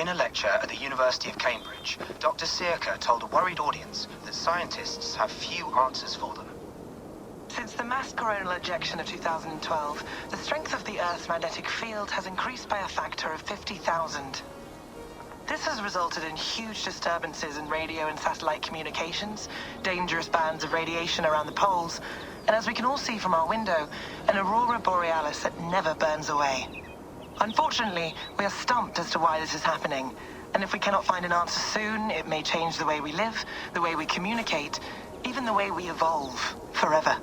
In a lecture at the University of Cambridge, Dr. Sirka told a worried audience that scientists have few answers for them. Since the mass coronal ejection of 2012, the strength of the Earth's magnetic field has increased by a factor of 50,000. This has resulted in huge disturbances in radio and satellite communications, dangerous bands of radiation around the poles, and as we can all see from our window, an aurora borealis that never burns away. Unfortunately, we are stumped as to why this is happening, and if we cannot find an answer soon, it may change the way we live, the way we communicate, even the way we evolve, forever.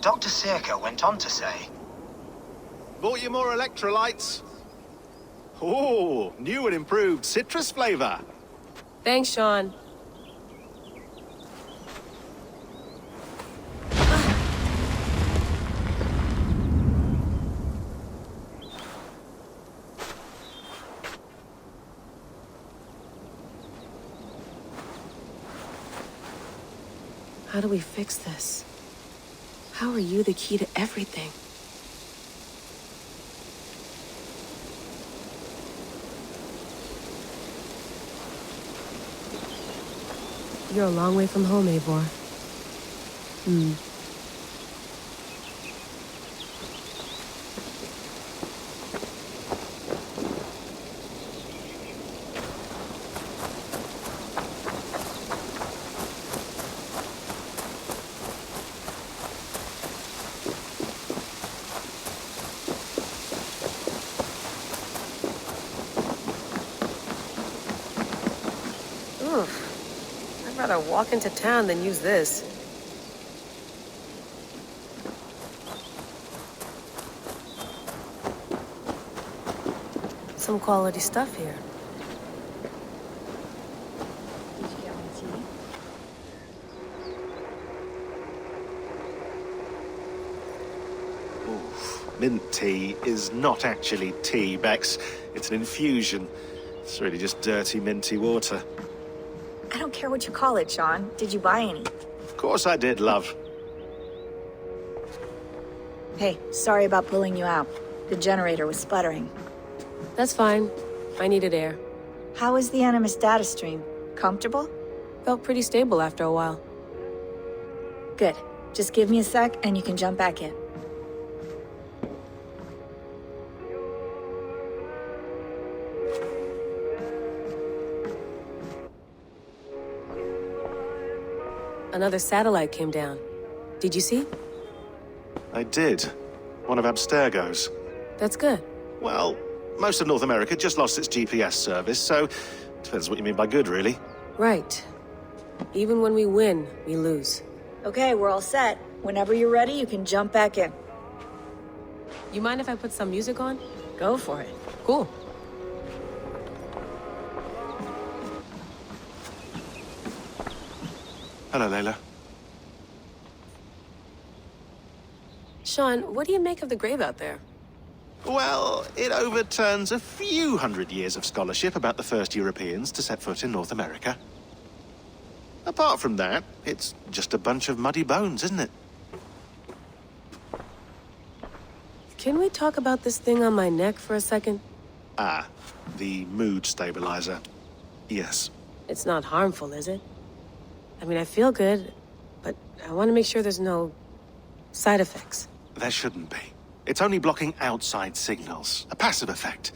Dr. Sirka went on to say, Bought you more electrolytes? Oh, new and improved citrus flavor. Thanks, Sean. How do we fix this? How are you the key to everything? You're a long way from home, Eivor. I'd rather walk into town than use this. Some quality stuff here. Did you get my tea? Oof. Mint tea is not actually tea, Bex. It's an infusion. It's really just dirty, minty water. I don't care what you call it, Sean. Did you buy any? Of course I did, love. Hey, sorry about pulling you out. The generator was sputtering. That's fine. I needed air. How was the Animus data stream? Comfortable? Felt pretty stable after a while. Good. Just give me a sec and you can jump back in. Another satellite came down. Did you see? I did. One of Abstergo's. That's good. Well, most of North America just lost its GPS service, so depends what you mean by good, really. Right. Even when we win, we lose. Okay, we're all set. Whenever you're ready, you can jump back in. You mind if I put some music on? Go for it. Cool. Hello, Layla. Sean, what do you make of the grave out there? Well, it overturns a few hundred years of scholarship about the first Europeans to set foot in North America. Apart from that, it's just a bunch of muddy bones, isn't it? Can we talk about this thing on my neck for a second? Ah, the mood stabilizer. Yes. It's not harmful, is it? I mean, I feel good, but I want to make sure there's no side effects. There shouldn't be. It's only blocking outside signals, a passive effect.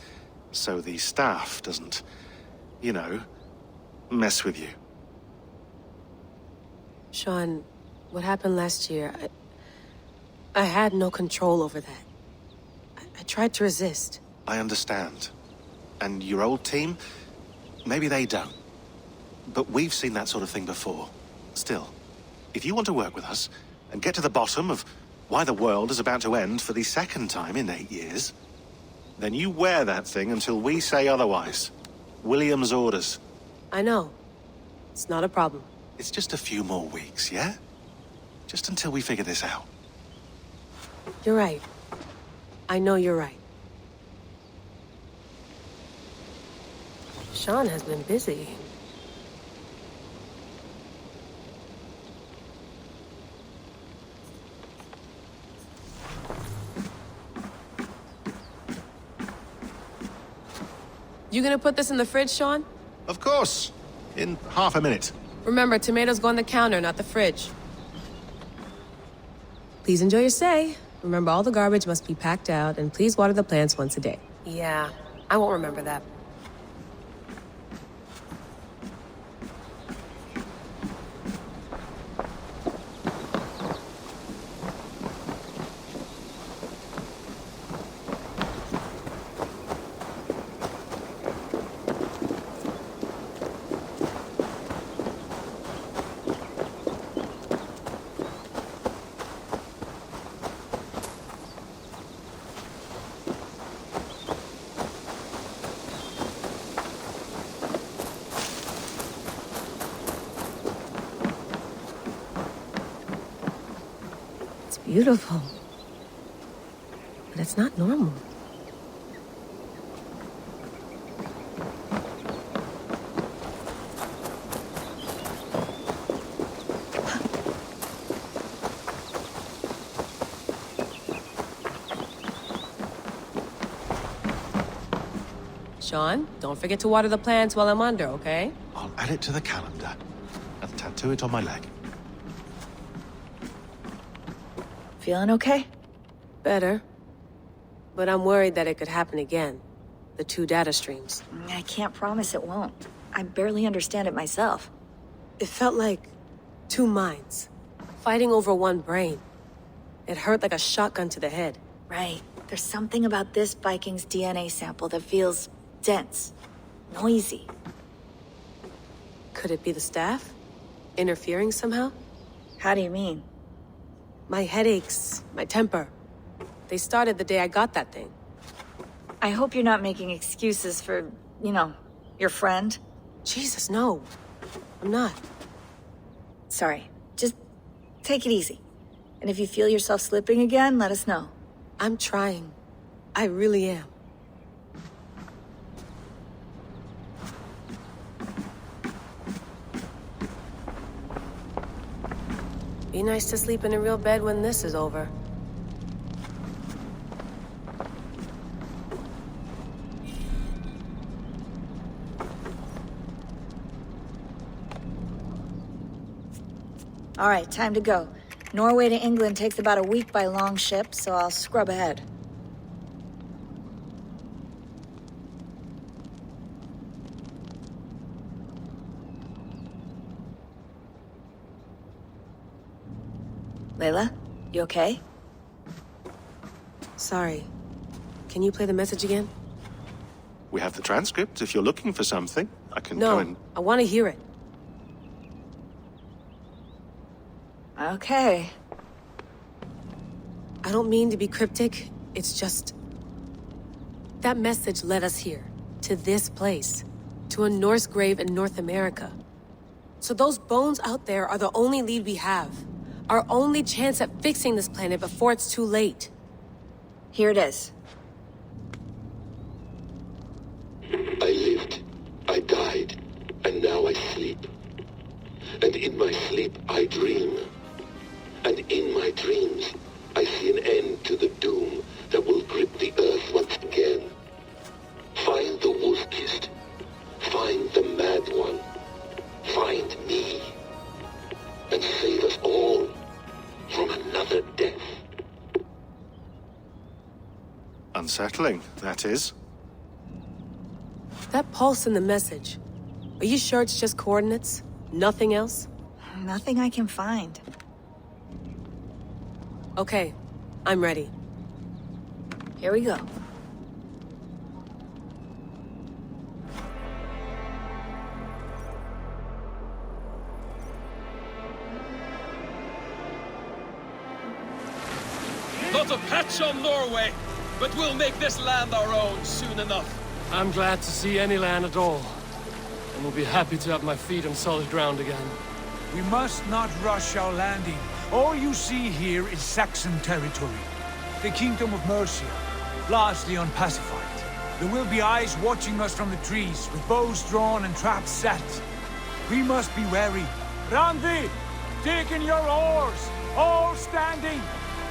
So the staff doesn't, you know, mess with you. Sean, what happened last year, I had no control over that. I tried to resist. I understand. And your old team, maybe they don't. But we've seen that sort of thing before. Still, if you want to work with us and get to the bottom of why the world is about to end for the second time in 8 years, then you wear that thing until we say otherwise. William's orders. I know. It's not a problem. It's just a few more weeks, yeah? Just until we figure this out. You're right. I know you're right. Sean has been busy. You gonna put this in the fridge, Sean? Of course. In half a minute. Remember, tomatoes go on the counter, not the fridge. Please enjoy your stay. Remember, all the garbage must be packed out, and please water the plants once a day. Yeah, I won't remember that. Beautiful. But it's not normal. Sean, don't forget to water the plants while I'm under, okay? I'll add it to the calendar and tattoo it on my leg. Feeling okay? Better. But I'm worried that it could happen again. The two data streams. I can't promise it won't. I barely understand it myself. It felt like two minds, fighting over one brain. It hurt like a shotgun to the head. Right. There's something about this Viking's DNA sample that feels dense, noisy. Could it be the staff? Interfering somehow? How do you mean? My headaches, my temper. They started the day I got that thing. I hope you're not making excuses for, you know, your friend. Jesus, no. I'm not. Sorry. Just take it easy. And if you feel yourself slipping again, let us know. I'm trying. I really am. Be nice to sleep in a real bed when this is over. All right, time to go. Norway to England takes about a week by long ship, so I'll scrub ahead. Layla, you okay? Sorry. Can you play the message again? We have the transcript. If you're looking for something, I can go and... No, I want to hear it. Okay. I don't mean to be cryptic. It's just... that message led us here. To this place. To a Norse grave in North America. So those bones out there are the only lead we have. Our only chance at fixing this planet before it's too late. Here it is. I lived, I died, and now I sleep. And in my sleep I dream. And in my dreams I see an end to the doom that will grip the earth once again. Find the wolf-kissed. Find the mad one. Find me. And save us all from another death. Unsettling, that is. That pulse in the message. Are you sure it's just coordinates? Nothing else? Nothing I can find. Okay, I'm ready. Here we go. Not a patch on Norway, but we'll make this land our own soon enough. I'm glad to see any land at all, and will be happy to have my feet on solid ground again. We must not rush our landing. All you see here is Saxon territory. The Kingdom of Mercia, largely unpacified. There will be eyes watching us from the trees, with bows drawn and traps set. We must be wary. Randi, take in your oars, all standing.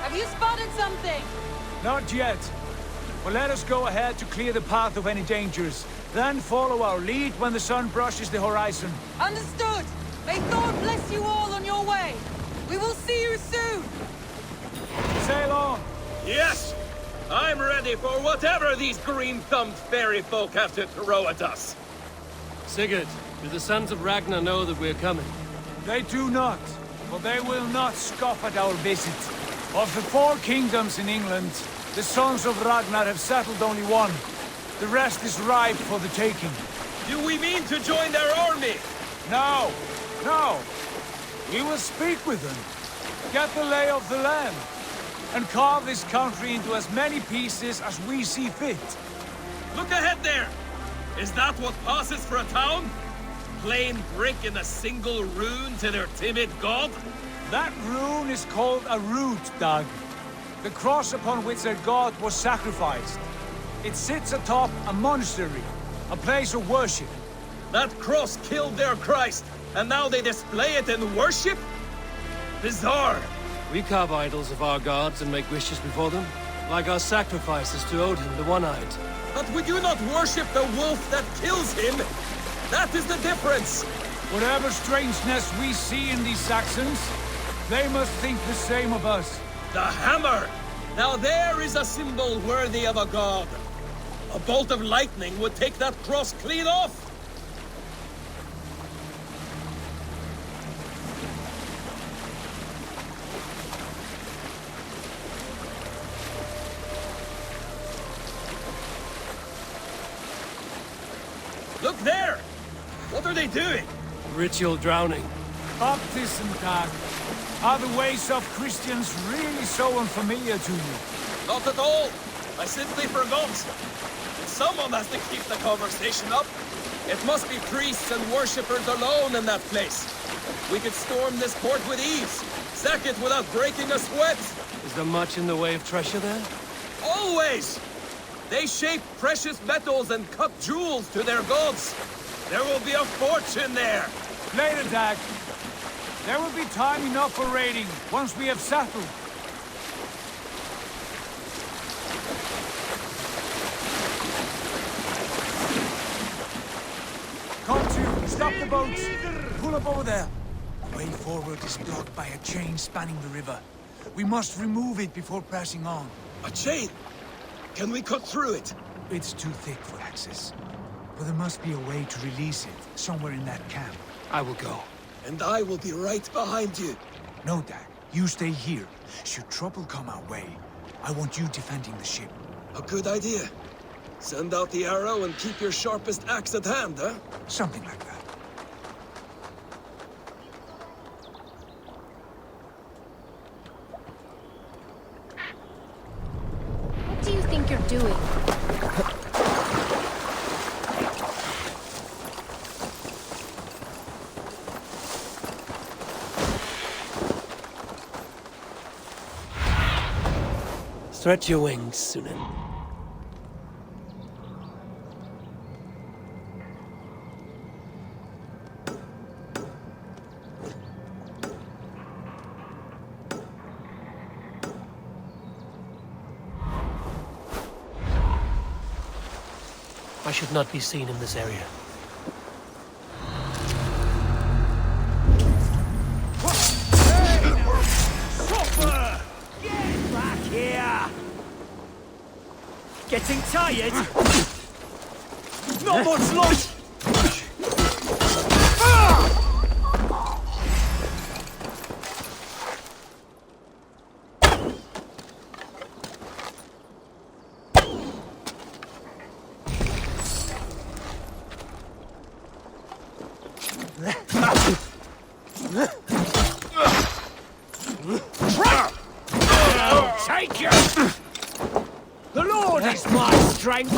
Have you spotted something? Not yet. Well, let us go ahead to clear the path of any dangers. Then follow our lead when the sun brushes the horizon. Understood! May Thor bless you all on your way! We will see you soon! Sail on! Yes! I'm ready for whatever these green-thumbed fairy folk have to throw at us. Sigurd, do the sons of Ragnar know that we're coming? They do not, but they will not scoff at our visit. Of the 4 kingdoms in England, the sons of Ragnar have settled only one. The rest is ripe for the taking. Do we mean to join their army? No, no. We will speak with them, get the lay of the land, and carve this country into as many pieces as we see fit. Look ahead there! Is that what passes for a town? Plain brick in a single rune to their timid god? That rune is called a root, Doug. The cross upon which their god was sacrificed. It sits atop a monastery, a place of worship. That cross killed their Christ, and now they display it in worship? Bizarre! We carve idols of our gods and make wishes before them, like our sacrifices to Odin, the One-Eyed. But we do not worship the wolf that kills him! That is the difference! Whatever strangeness we see in these Saxons, they must think the same of us. The hammer! Now there is a symbol worthy of a god. A bolt of lightning would take that cross clean off! Look there! What are they doing? Ritual drowning. Baptism, Doug. Are the ways of Christians really so unfamiliar to you? Not at all. I simply forgot. Someone has to keep the conversation up. It must be priests and worshippers alone in that place. We could storm this port with ease. Sack it without breaking a sweat. Is there much in the way of treasure there? Always! They shape precious metals and cut jewels to their gods. There will be a fortune there. Later, Dag. There will be time enough for raiding once we have settled. Come to, stop the boats. Pull up over there. The way forward is blocked by a chain spanning the river. We must remove it before pressing on. A chain? Can we cut through it? It's too thick for access. But there must be a way to release it, somewhere in that camp. I will go. And I will be right behind you. No, Dag. You stay here. Should trouble come our way, I want you defending the ship. A good idea. Send out the arrow and keep your sharpest axe at hand, huh? Something like that. What do you think you're doing? Stretch your wings, Sunan. I should not be seen in this area. Get back here! Getting tired? Not much longer! Take you! The Lord is my strength!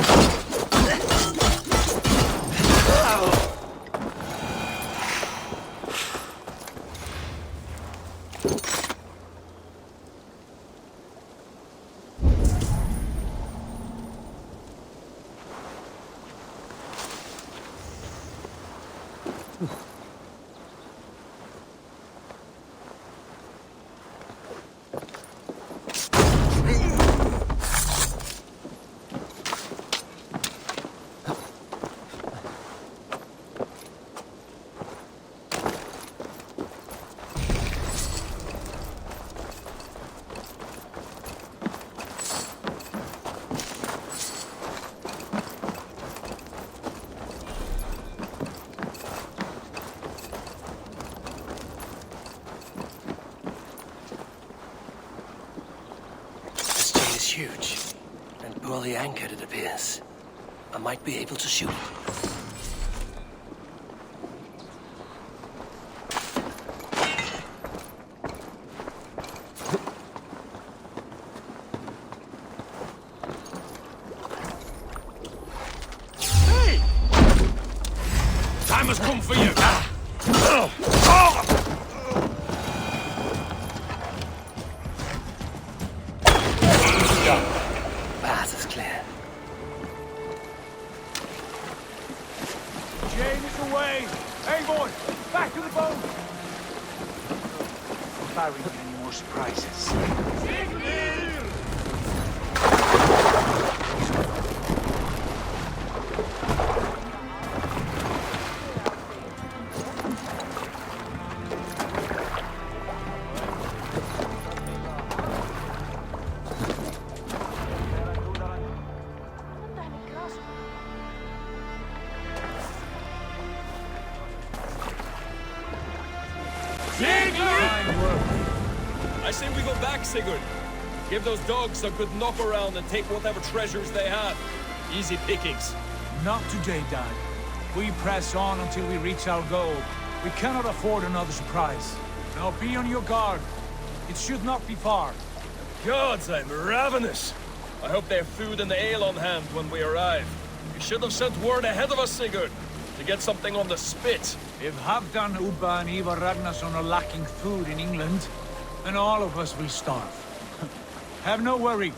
is huge, and poorly anchored it appears. I might be able to shoot it. Time has come for you! Path is clear. Jane is away! Hey, boy! Back to the boat! Barry, any more surprises? I say we go back, Sigurd. Give those dogs a good knock around and take whatever treasures they have. Easy pickings. Not today, Dad. We press on until we reach our goal. We cannot afford another surprise. Now be on your guard. It should not be far. Gods, I'm ravenous. I hope they have food and ale on hand when we arrive. You should have sent word ahead of us, Sigurd, to get something on the spit. If Halfdan, Ubba and Ivar Ragnarsson are lacking food in England, then all of us will starve. Have no worry.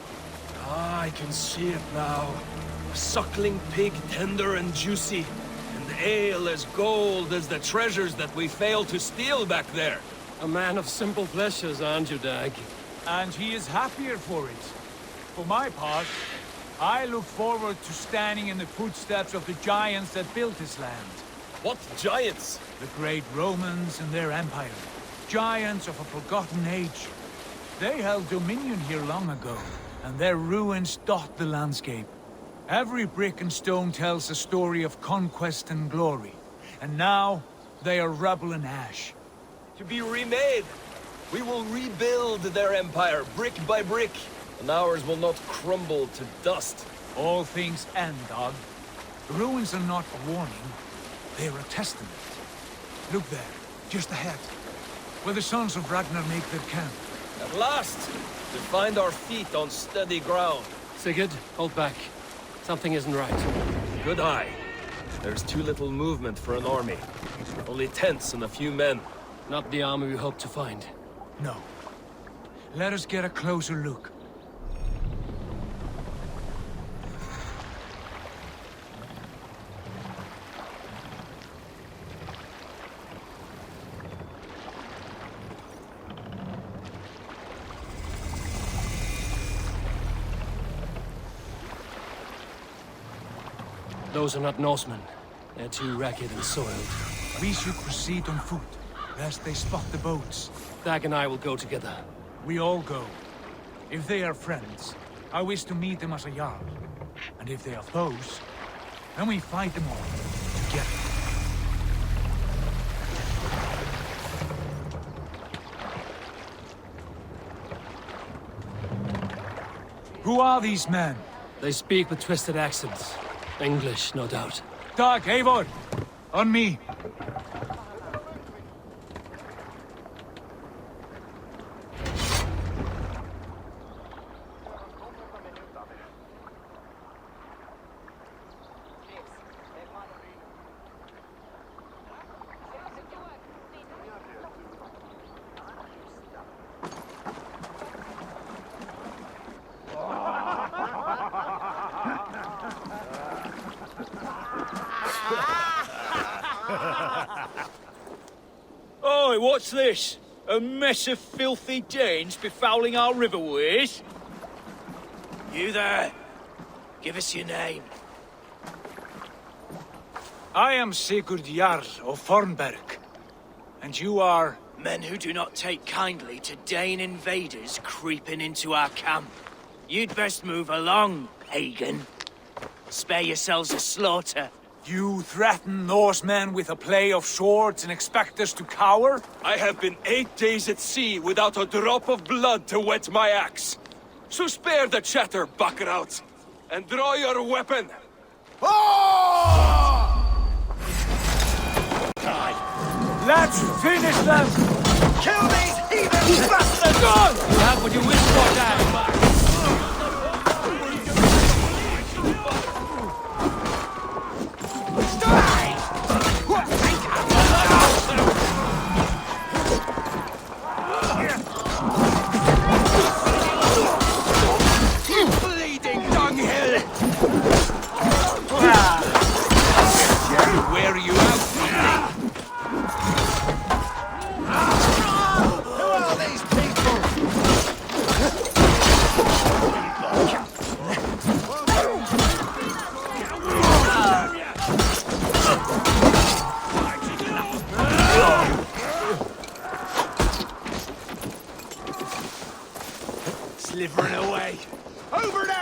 Ah, I can see it now. A suckling pig, tender and juicy. And ale as gold as the treasures that we failed to steal back there. A man of simple pleasures, aren't you, Dag? And he is happier for it. For my part, I look forward to standing in the footsteps of the giants that built this land. What giants? The great Romans and their empire. Giants of a forgotten age. They held dominion here long ago, and their ruins dot the landscape. Every brick and stone tells a story of conquest and glory. And now, they are rubble and ash. To be remade. We will rebuild their empire, brick by brick, and ours will not crumble to dust. All things end, Dog. The ruins are not a warning. They are a testament. Look there, just ahead, where the sons of Ragnar make their camp. At last, to find our feet on steady ground. Sigurd, hold back. Something isn't right. Good eye. There's too little movement for an army. Only tents and a few men. Not the army we hope to find. No. Let us get a closer look. Those are not Norsemen. They're too ragged and soiled. We should proceed on foot, lest they spot the boats. Dag and I will go together. We all go. If they are friends, I wish to meet them as a Jarl. And if they are foes, then we fight them all, together. Who are these men? They speak with twisted accents. English, no doubt. Dag, Eivor! On me! Oi, what's this? A mess of filthy Danes befouling our riverways? You there! Give us your name. I am Sigurd Jarl of Fornberg. And you are? Men who do not take kindly to Dane invaders creeping into our camp. You'd best move along, pagan. Spare yourselves a slaughter. You threaten Norsemen with a play of swords and expect us to cower? I have been 8 days at sea without a drop of blood to wet my axe. So spare the chatter, buckerouts, and draw your weapon! Let's finish them! Kill these heathen bastards! Gone! You have what you wish for, Dan. Bleeding dunghill! Where are you out? Who are these people? Slivering away. Over there!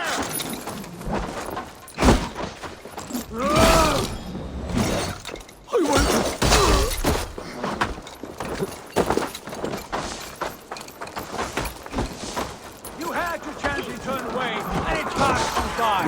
You had your chance to turn away, and it passed you by.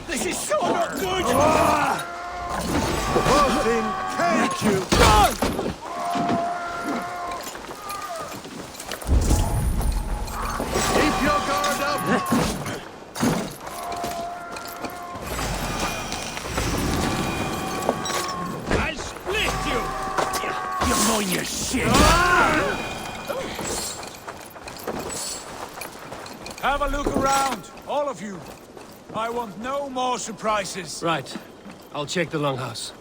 This is so not good! Fucking take you! Keep your guard up! I'll split you! You know your shit! Have a look around, all of you. I want no more surprises. Right. I'll check the longhouse.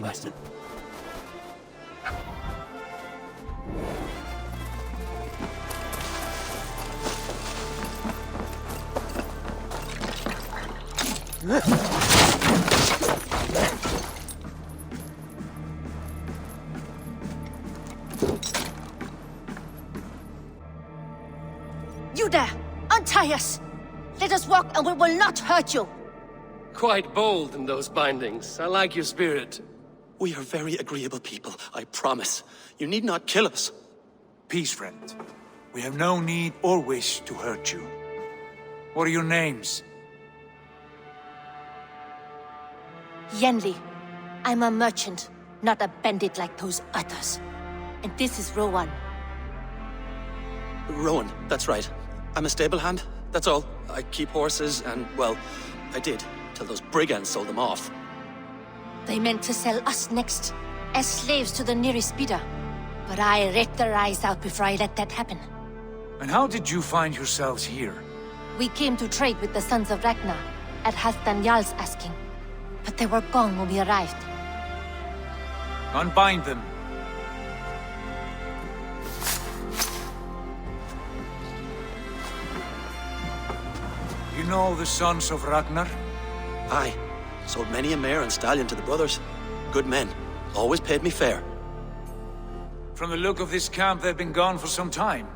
Master. You there! Untie us! Let us walk and we will not hurt you! Quite bold in those bindings. I like your spirit. We are very agreeable people, I promise. You need not kill us. Peace, friend. We have no need or wish to hurt you. What are your names? Yenli. I'm a merchant, not a bandit like those others. And this is Rowan. Rowan, that's right. I'm a stable hand, that's all. I keep horses and, well, I did, till those brigands sold them off. They meant to sell us next, as slaves to the nearest bidder. But I ripped their eyes out before I let that happen. And how did you find yourselves here? We came to trade with the Sons of Ragnar, at Halfdan Jarl's asking. But they were gone when we arrived. Unbind them. You know the Sons of Ragnar? Aye. Sold many a mare and stallion to the brothers. Good men. Always paid me fair. From the look of this camp, they've been gone for some time.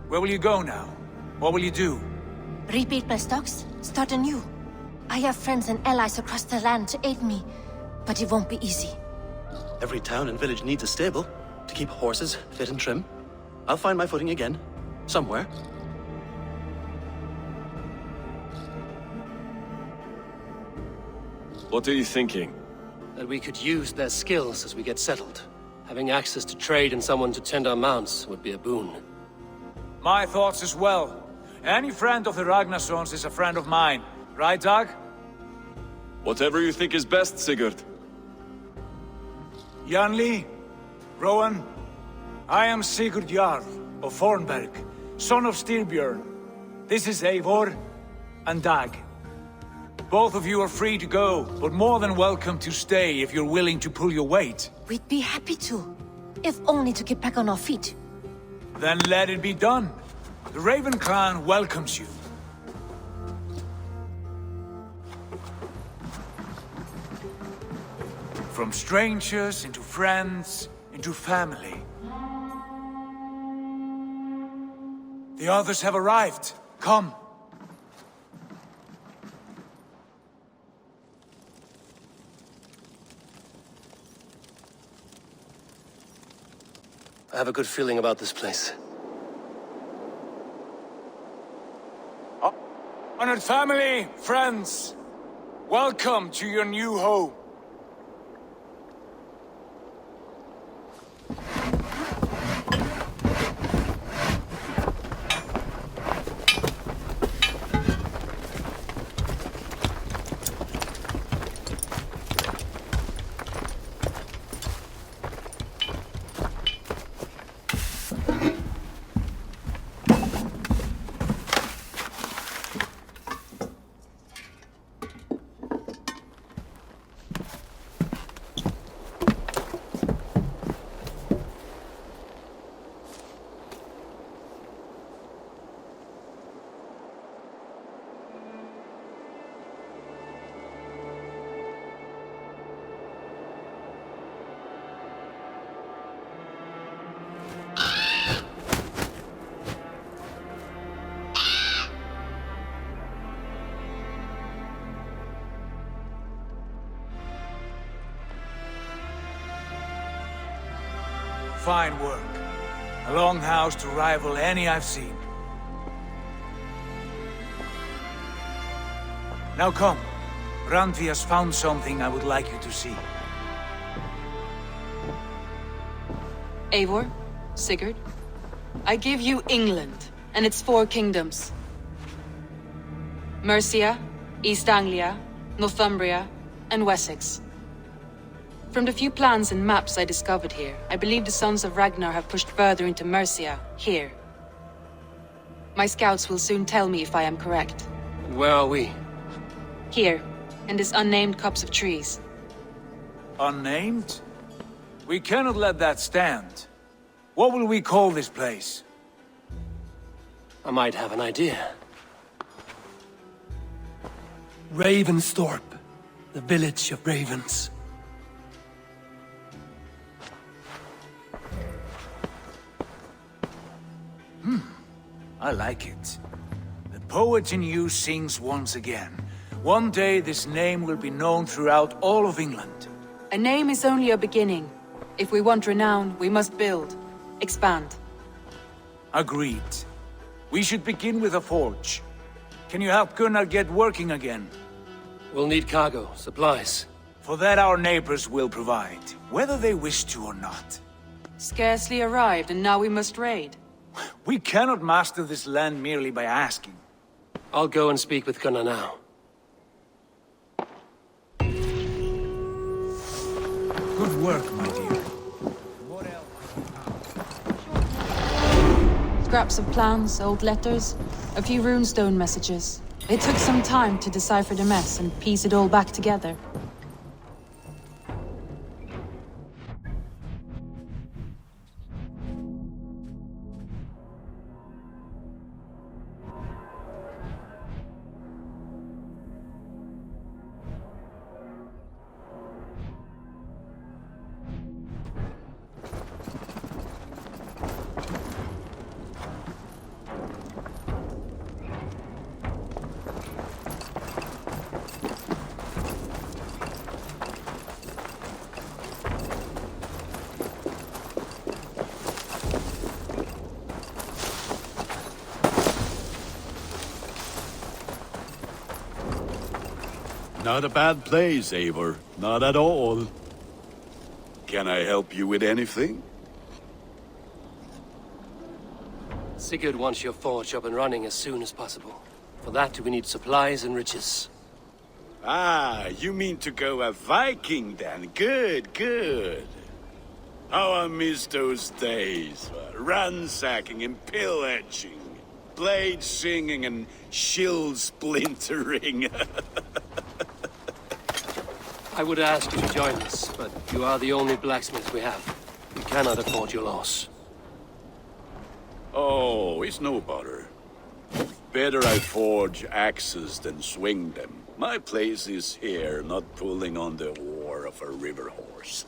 Where will you go now? What will you do? Rebuild my stocks, start anew. I have friends and allies across the land to aid me, but it won't be easy. Every town and village needs a stable to keep horses fit and trim. I'll find my footing again. Somewhere. What are you thinking? that we could use their skills as we get settled. Having access to trade and someone to tend our mounts would be a boon. My thoughts as well. Any friend of the Ragnarsons is a friend of mine. Right, Dag? Whatever you think is best, Sigurd. Janli, Rowan, I am Sigurd Jarl of Fornberg, son of Styrbjörn. This is Eivor and Dag. Both of you are free to go, but more than welcome to stay if you're willing to pull your weight. We'd be happy to, if only to get back on our feet. Then let it be done. The Raven clan welcomes you. From strangers into friends, into family. The others have arrived. Come. I have a good feeling about this place. Honored family, friends, welcome to your new home. Fine work. A longhouse to rival any I've seen. Now come. Randvi has found something I would like you to see. Eivor, Sigurd, I give you England and its 4 kingdoms. Mercia, East Anglia, Northumbria, and Wessex. From the few plans and maps I discovered here, I believe the Sons of Ragnar have pushed further into Mercia, here. My scouts will soon tell me if I am correct. Where are we? Here, in this unnamed copse of trees. Unnamed? We cannot let that stand. What will we call this place? I might have an idea. Ravensthorpe, the village of ravens. I like it. The poet in you sings once again. One day this name will be known throughout all of England. A name is only a beginning. If we want renown, we must build, expand. Agreed. We should begin with a forge. Can you help Gunnar get working again? We'll need cargo, supplies. For that our neighbors will provide, whether they wish to or not. Scarcely arrived, and now we must raid. We cannot master this land merely by asking. I'll go and speak with Gunnar now. Good work, my dear. What else? Scraps of plans, old letters, a few runestone messages. It took some time to decipher the mess and piece it all back together. Not a bad place, Eivor. Not at all. Can I help you with anything? Sigurd wants your forge up and running as soon as possible. For that, we need supplies and riches. Ah, you mean to go a Viking then? Good, good. How I miss those days. Ransacking and pillaging. Blade singing and shield splintering. I would ask you to join us, but you are the only blacksmith we have. We cannot afford your loss. Oh, it's no bother. Better I forge axes than swing them. My place is here, not pulling on the oar of a river horse.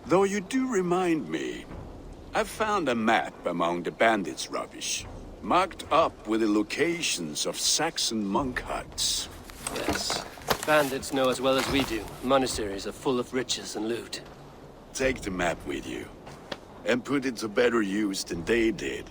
Though you do remind me, I found a map among the bandits' rubbish, marked up with the locations of Saxon monk huts. Yes, bandits know as well as we do. Monasteries are full of riches and loot. Take the map with you, and put it to better use than they did.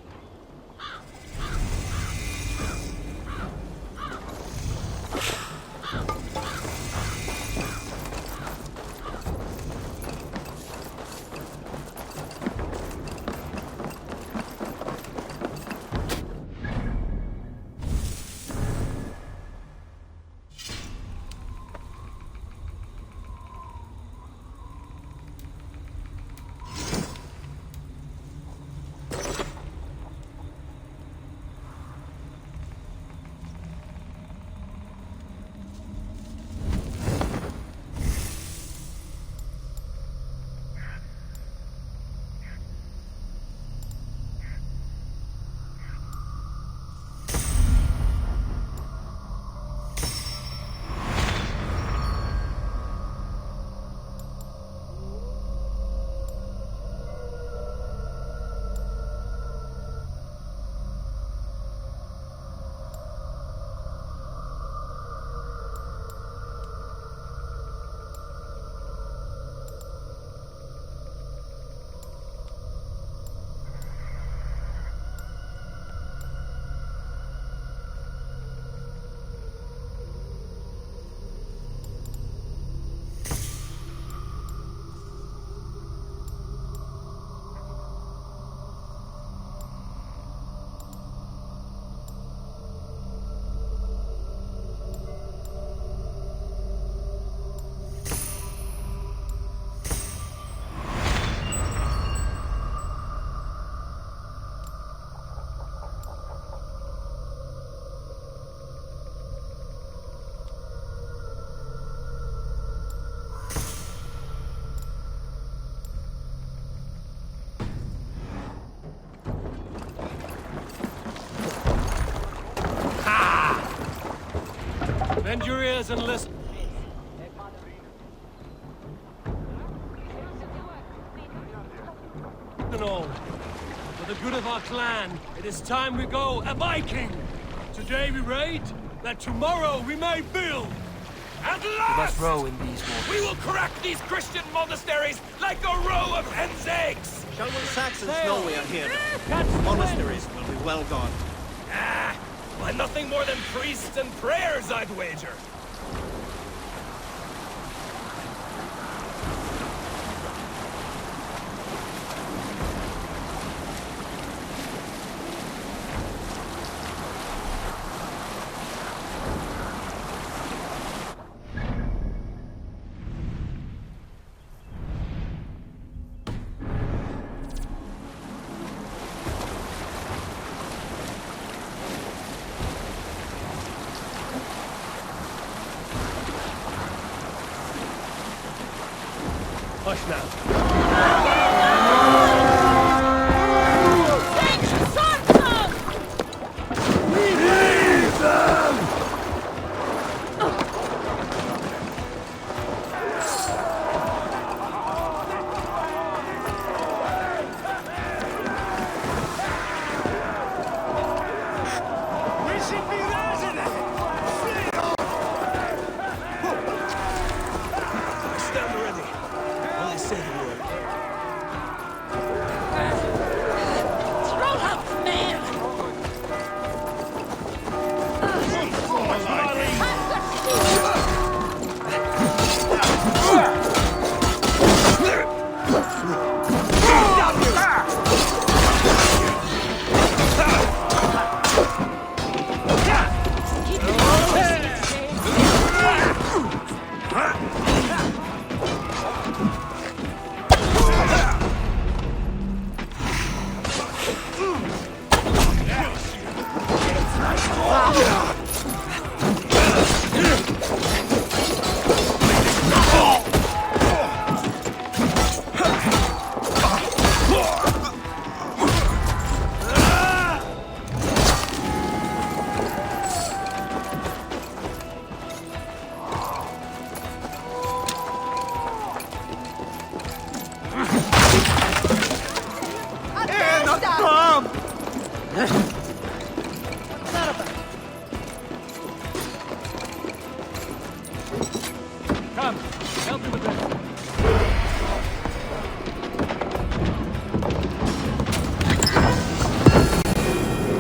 Bend your ears and listen. And all, for the good of our clan, it is time we go a Viking. Today we raid, that tomorrow we may build. At last! We must row in these waters. We will crack these Christian monasteries like a row of hen's eggs! Shall we Saxons know we are here? Monasteries will be well gone. Why, nothing more than priests and prayers, I'd wager. Hush now. Come, help me with this.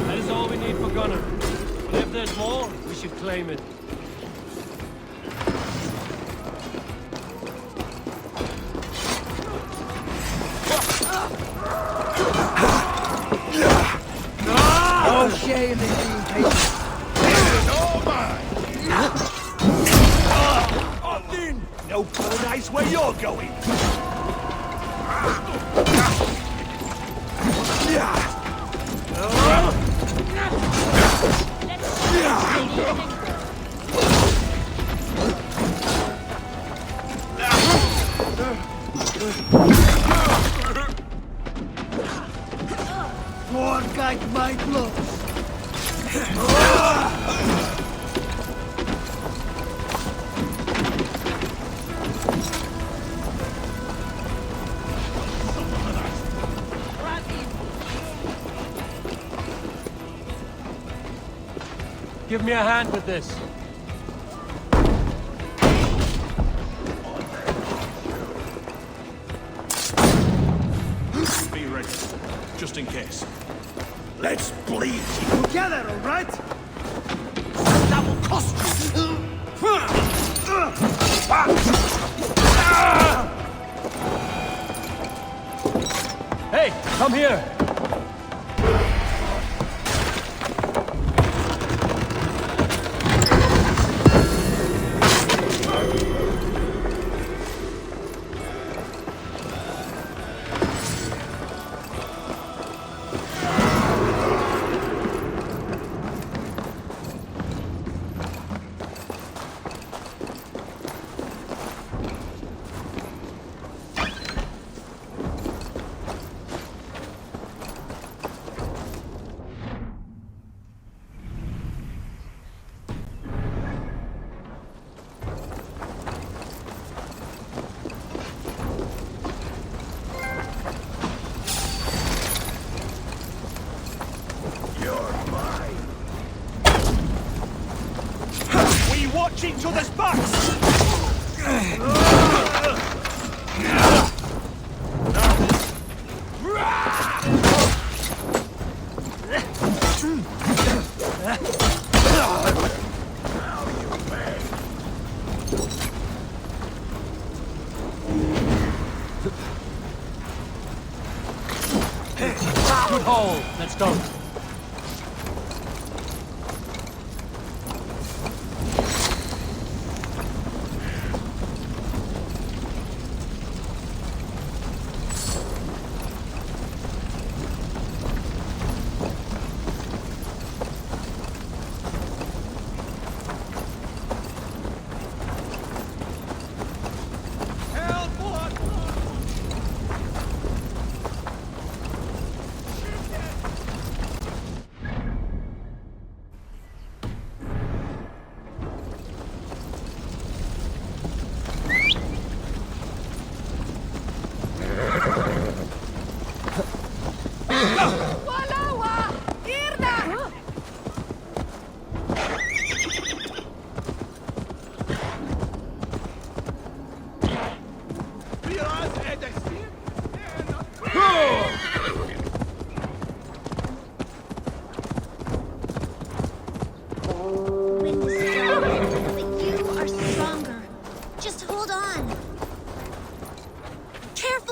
That is all we need for Gunner. But if there's more, we should claim it. No shame in being patient. No paradise where you're going! More guide my blows. Give me a hand with this. Be ready, just in case. Let's bleed together, all right? That will cost you. Hey, come here! Watch each other's backs! Good hole. Let's go.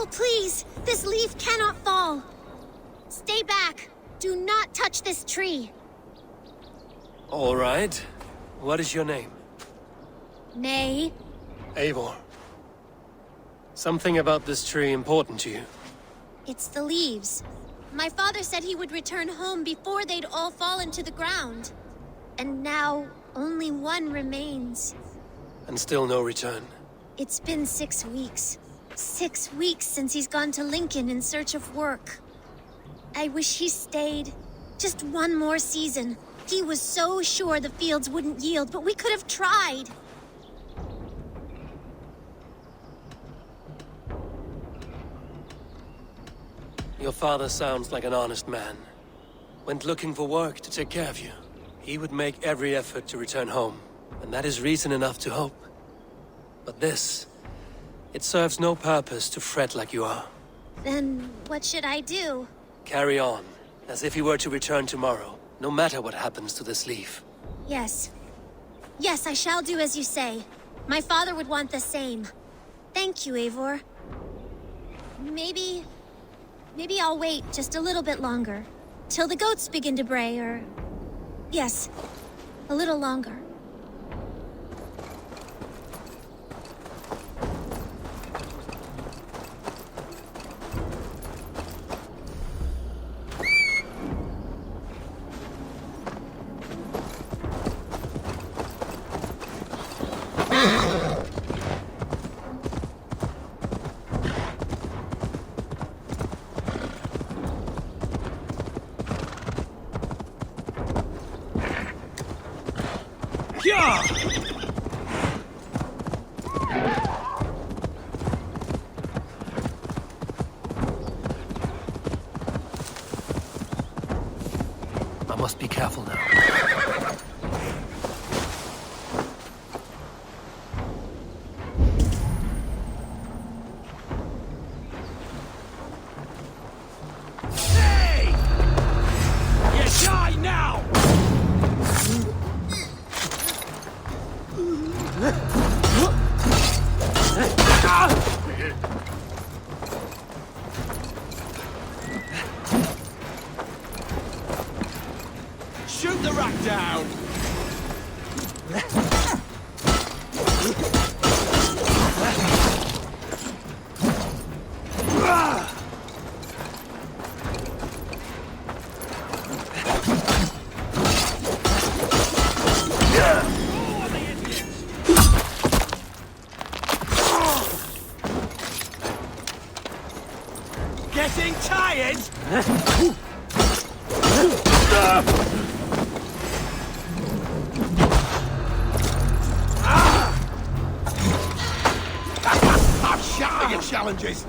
Oh, please! This leaf cannot fall! Stay back! Do not touch this tree! All right. What is your name? Nay. Eivor. Something about this tree important to you? It's the leaves. My father said he would return home before they'd all fallen to the ground. And now, only one remains. And still no return? It's been 6 weeks. 6 weeks since he's gone to Lincoln in search of work. I wish he stayed. Just one more season. He was so sure the fields wouldn't yield, but we could have tried. Your father sounds like an honest man. Went looking for work to take care of you. He would make every effort to return home, and that is reason enough to hope. But this, it serves no purpose to fret like you are. Then what should I do? Carry on, as if he were to return tomorrow, no matter what happens to this leaf. Yes. Yes, I shall do as you say. My father would want the same. Thank you, Eivor. Maybe I'll wait just a little bit longer. Till the goats begin to bray, or... Yes, a little longer. I must be careful now. Hey! You die now! Shoot the rat down! Getting tired? I'm shouting at challenges!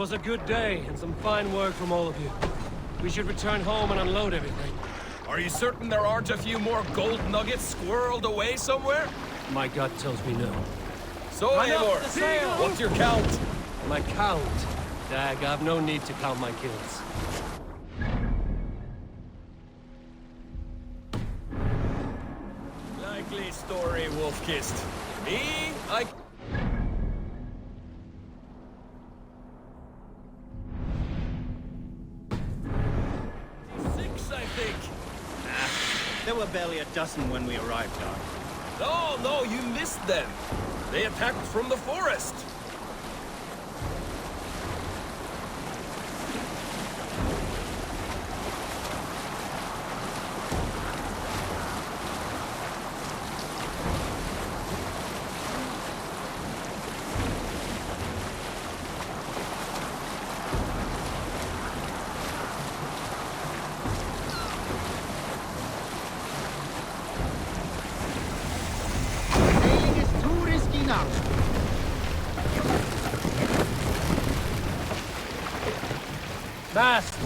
'Twas a good day, and some fine work from all of you. We should return home and unload everything. Are you certain there aren't a few more gold nuggets squirreled away somewhere? My gut tells me no. So, Run up Eivor, the sail! what's your count? My count? Dag, I've no need to count my kills. Likely story, Wolf-Kissed. Me, I... Six, I think. There were barely a dozen when we arrived, Doc. No, you missed them. They attacked from the forest. Mast!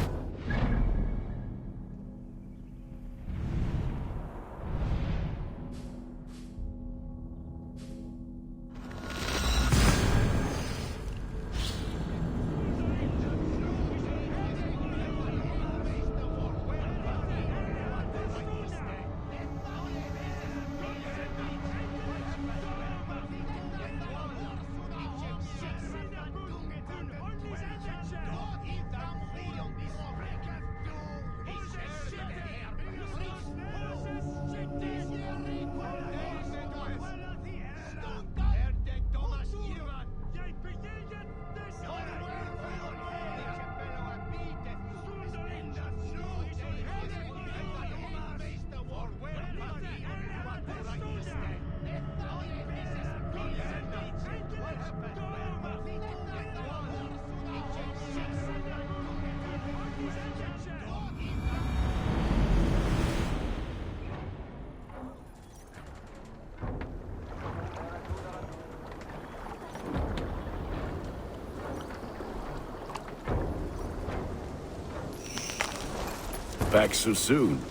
Back so soon.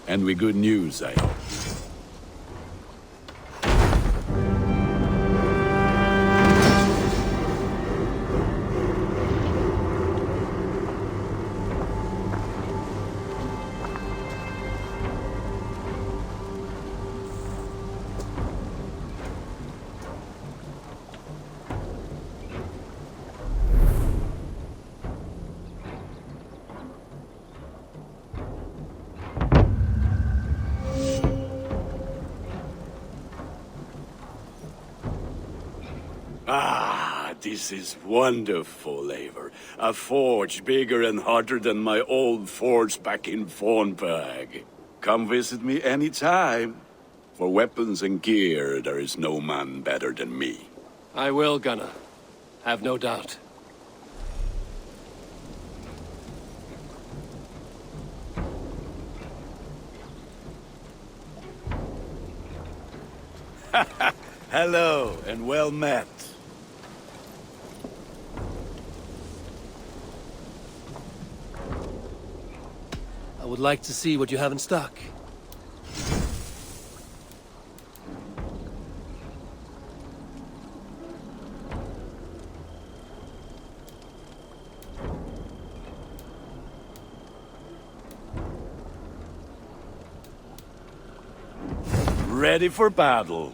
And with good news, I hope. This is wonderful, Eivor. A forge bigger and hotter than my old forge back in Fornburg. Come visit me anytime. For weapons and gear, there is no man better than me. I will, Gunnar. Have no doubt. Hello, and well met. I would like to see what you have in stock. Ready for battle.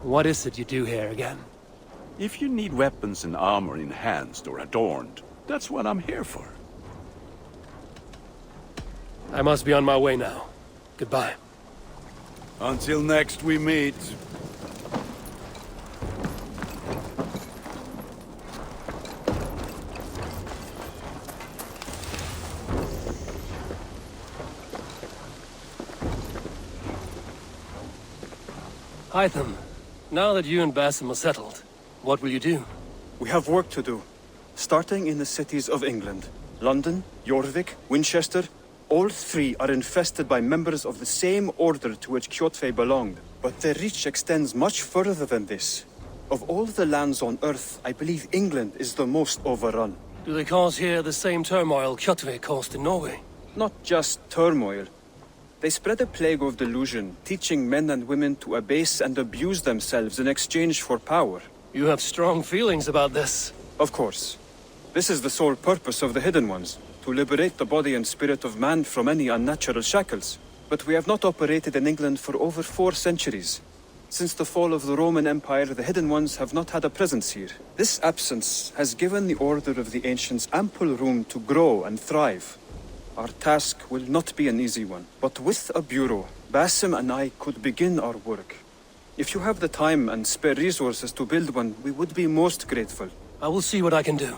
What is it you do here again? If you need weapons and armor enhanced or adorned, that's what I'm here for. I must be on my way now. Goodbye. Until next we meet. Hytham, now that you and Basim are settled, what will you do? We have work to do. Starting in the cities of England. London, Jorvik, Winchester. All three are infested by members of the same order to which Kjotve belonged. But their reach extends much further than this. Of all the lands on Earth, I believe England is the most overrun. Do they cause here the same turmoil Kjotve caused in Norway? Not just turmoil. They spread a plague of delusion, teaching men and women to abase and abuse themselves in exchange for power. You have strong feelings about this. Of course. This is the sole purpose of the Hidden Ones, to liberate the body and spirit of man from any unnatural shackles. But we have not operated in England for over 4 centuries. Since the fall of the Roman Empire, the Hidden Ones have not had a presence here. This absence has given the Order of the Ancients ample room to grow and thrive. Our task will not be an easy one, but with a bureau, Basim and I could begin our work. If you have the time and spare resources to build one, we would be most grateful. I will see what I can do.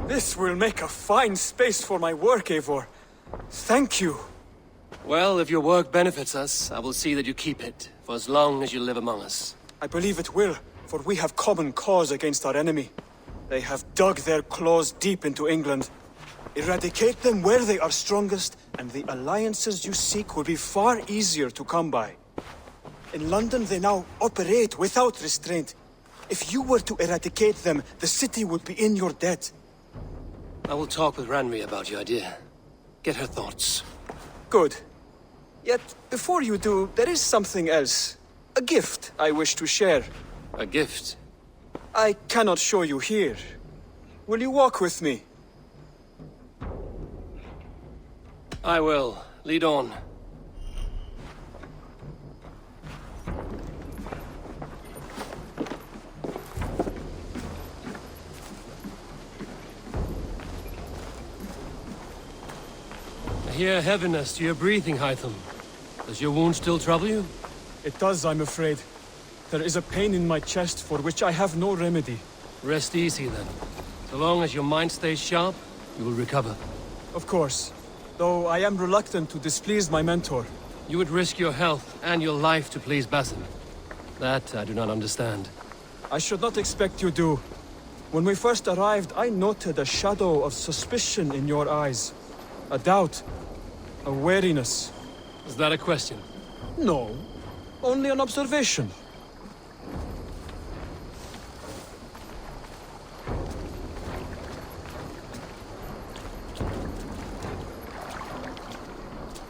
This will make a fine space for my work, Eivor. Thank you. Well, if your work benefits us, I will see that you keep it, for as long as you live among us. I believe it will, for we have common cause against our enemy. They have dug their claws deep into England. Eradicate them where they are strongest, and the alliances you seek will be far easier to come by. In London, they now operate without restraint. If you were to eradicate them, the city would be in your debt. I will talk with Ranri about your idea. Get her thoughts. Good. Yet, before you do, there is something else. A gift I wish to share. A gift? I cannot show you here. Will you walk with me? I will. Lead on. I hear heaviness to your breathing, Hytham. Does your wound still trouble you? It does, I'm afraid. There is a pain in my chest for which I have no remedy. Rest easy, then. So long as your mind stays sharp, you will recover. Of course. Though I am reluctant to displease my mentor. You would risk your health and your life to please Basim. That I do not understand. I should not expect you do. When we first arrived, I noted a shadow of suspicion in your eyes. A doubt. A wariness. Is that a question? No. Only an observation.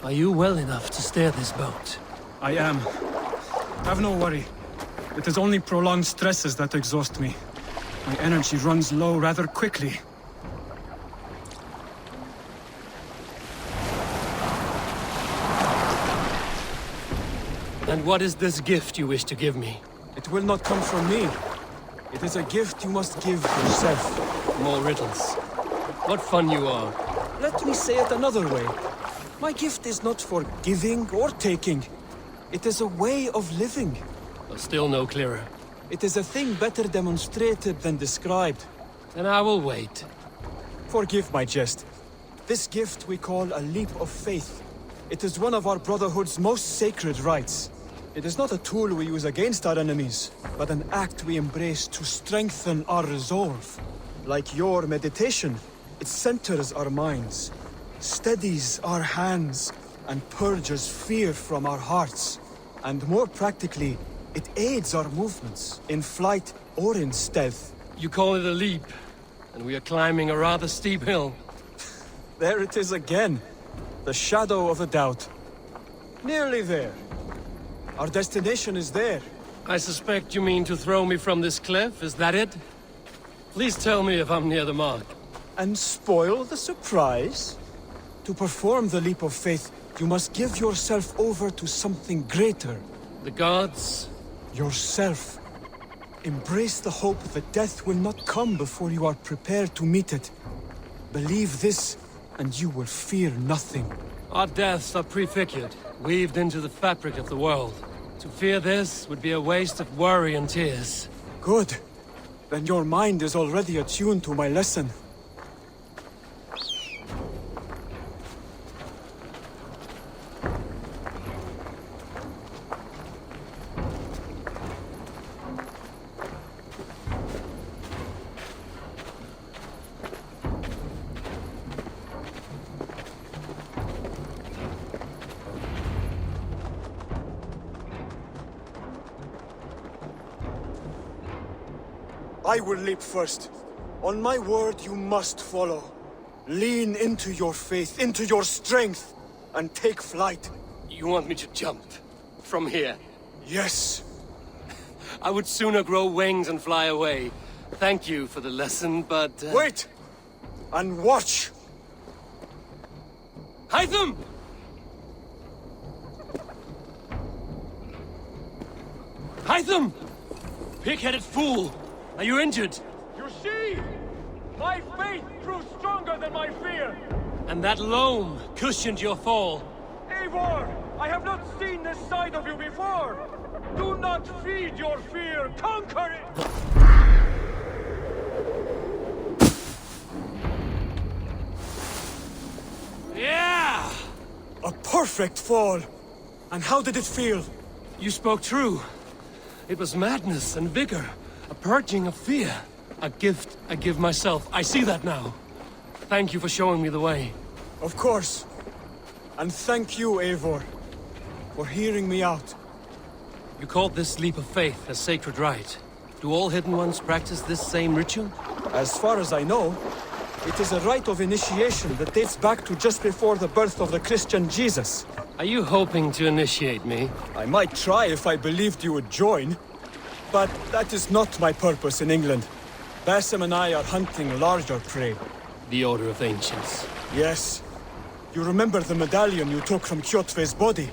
Are you well enough to steer this boat? I am. Have no worry. It is only prolonged stresses that exhaust me. My energy runs low rather quickly. And what is this gift you wish to give me? It will not come from me. It is a gift you must give yourself. More riddles. What fun you are. Let me say it another way. My gift is not for giving or taking. It is a way of living. Still no clearer. It is a thing better demonstrated than described. Then I will wait. Forgive my jest. This gift we call a leap of faith. It is one of our Brotherhood's most sacred rites. It is not a tool we use against our enemies, but an act we embrace to strengthen our resolve. Like your meditation, it centers our minds, steadies our hands, and purges fear from our hearts. And more practically, it aids our movements, in flight or in stealth. You call it a leap, and we are climbing a rather steep hill. There it is again. The shadow of a doubt. Nearly there. Our destination is there. I suspect you mean to throw me from this cliff, is that it? Please tell me if I'm near the mark. And spoil the surprise? To perform the leap of faith, you must give yourself over to something greater. The gods? Yourself. Embrace the hope that death will not come before you are prepared to meet it. Believe this, and you will fear nothing. Our deaths are prefigured, weaved into the fabric of the world. To fear this would be a waste of worry and tears. Good. Then your mind is already attuned to my lesson. I will leap first. On my word, you must follow. Lean into your faith, into your strength, and take flight. You want me to jump? From here? Yes. I would sooner grow wings and fly away. Thank you for the lesson, but... Wait! And watch! Hytham! Hytham! Pig-headed fool! Are you injured? You see? My faith grew stronger than my fear! And that loam cushioned your fall. Eivor! I have not seen this side of you before! Do not feed your fear! Conquer it! Yeah! A perfect fall! And how did it feel? You spoke true. It was madness and vigor. A purging of fear. A gift I give myself. I see that now. Thank you for showing me the way. Of course. And thank you, Eivor, for hearing me out. You called this leap of faith a sacred rite. Do all Hidden Ones practice this same ritual? As far as I know, it is a rite of initiation that dates back to just before the birth of the Christian Jesus. Are you hoping to initiate me? I might try if I believed you would join. But that is not my purpose in England. Basim and I are hunting larger prey. The Order of Ancients. Yes. You remember the medallion you took from Kjotve's body?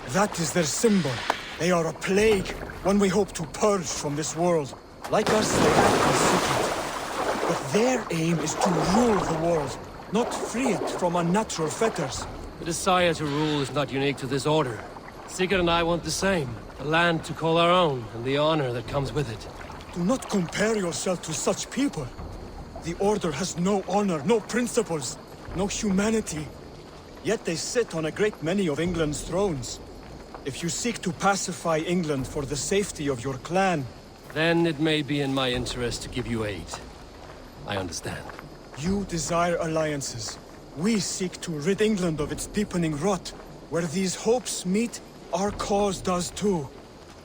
That is their symbol. They are a plague, one we hope to purge from this world. Like us, they act in secret. But their aim is to rule the world, not free it from unnatural fetters. The desire to rule is not unique to this order. Sigurd and I want the same. A land to call our own, and the honor that comes with it. Do not compare yourself to such people. The Order has no honor, no principles, no humanity. Yet they sit on a great many of England's thrones. If you seek to pacify England for the safety of your clan... Then it may be in my interest to give you aid. I understand. You desire alliances. We seek to rid England of its deepening rot. Where these hopes meet, our cause does too.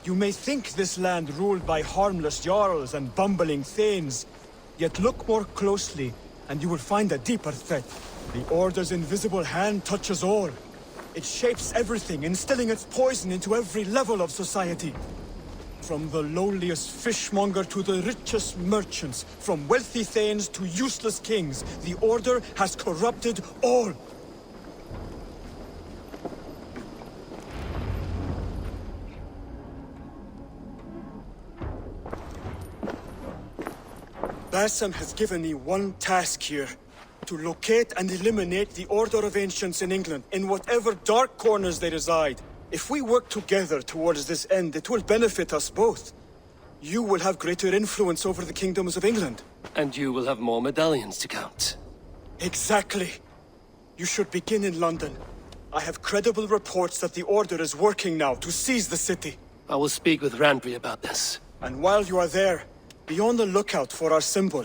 You may think this land ruled by harmless jarls and bumbling thanes. Yet look more closely, and you will find a deeper threat. The Order's invisible hand touches all. It shapes everything, instilling its poison into every level of society. From the lowliest fishmonger to the richest merchants, from wealthy thanes to useless kings, the Order has corrupted all. Basim has given me one task here. To locate and eliminate the Order of Ancients in England, in whatever dark corners they reside. If we work together towards this end, it will benefit us both. You will have greater influence over the kingdoms of England. And you will have more medallions to count. Exactly. You should begin in London. I have credible reports that the Order is working now to seize the city. I will speak with Randry about this. And while you are there, be on the lookout for our symbol.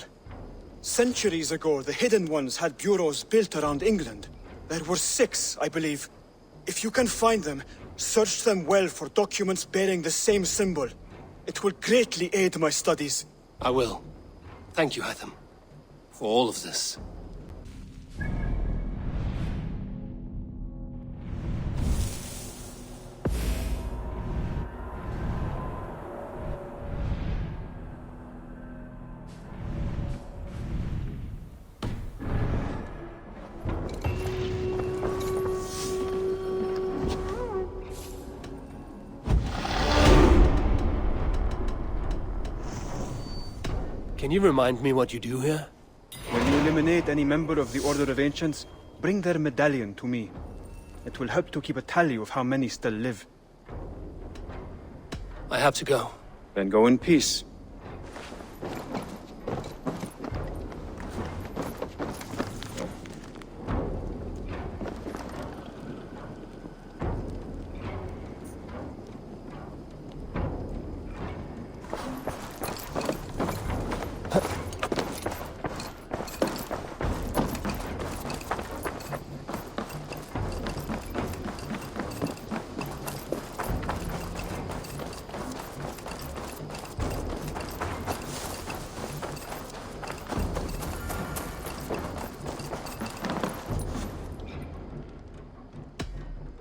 Centuries ago, the Hidden Ones had bureaus built around England. There were 6, I believe. If you can find them, search them well for documents bearing the same symbol. It will greatly aid my studies. I will. Thank you, Hytham, for all of this. Can you remind me what you do here? When you eliminate any member of the Order of Ancients, bring their medallion to me. It will help to keep a tally of how many still live. I have to go. Then go in peace.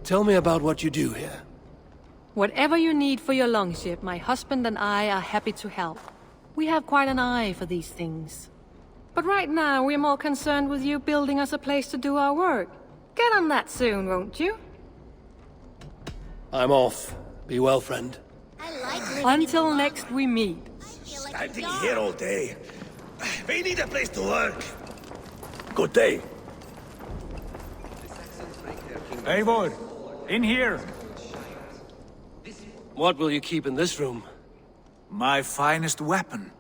Tell me about what you do here. Whatever you need for your longship, my husband and I are happy to help. We have quite an eye for these things. But right now, we're more concerned with you building us a place to do our work. Get on that soon, won't you? I'm off. Be well, friend. Until next we meet. Standing here all day. We need a place to work. Good day. Eivor, in here. What will you keep in this room? My finest weapon.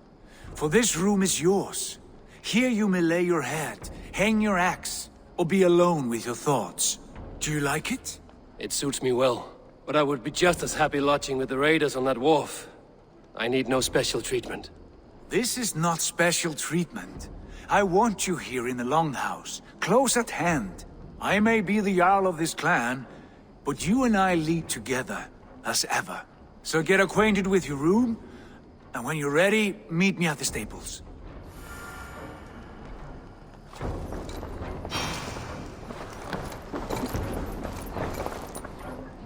For this room is yours. Here you may lay your head, hang your axe, or be alone with your thoughts. Do you like it? It suits me well, but I would be just as happy lodging with the raiders on that wharf. I need no special treatment. This is not special treatment. I want you here in the Longhouse, close at hand. I may be the Jarl of this clan, but you and I lead together, as ever. So get acquainted with your room, and when you're ready, meet me at the stables.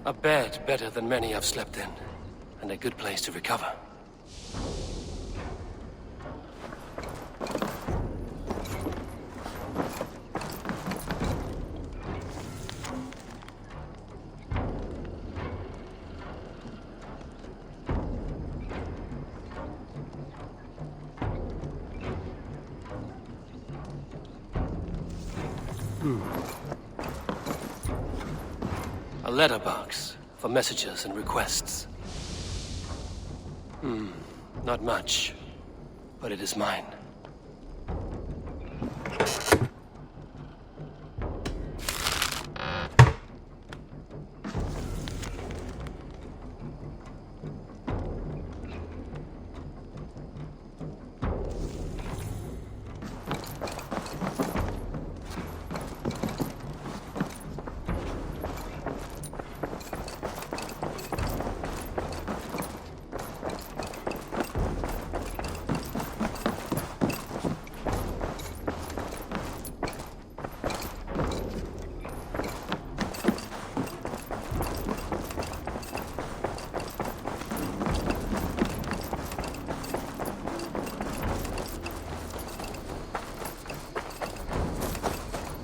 A bed better than many I've slept in, and a good place to recover. A letterbox for messages and requests. Not much, but it is mine.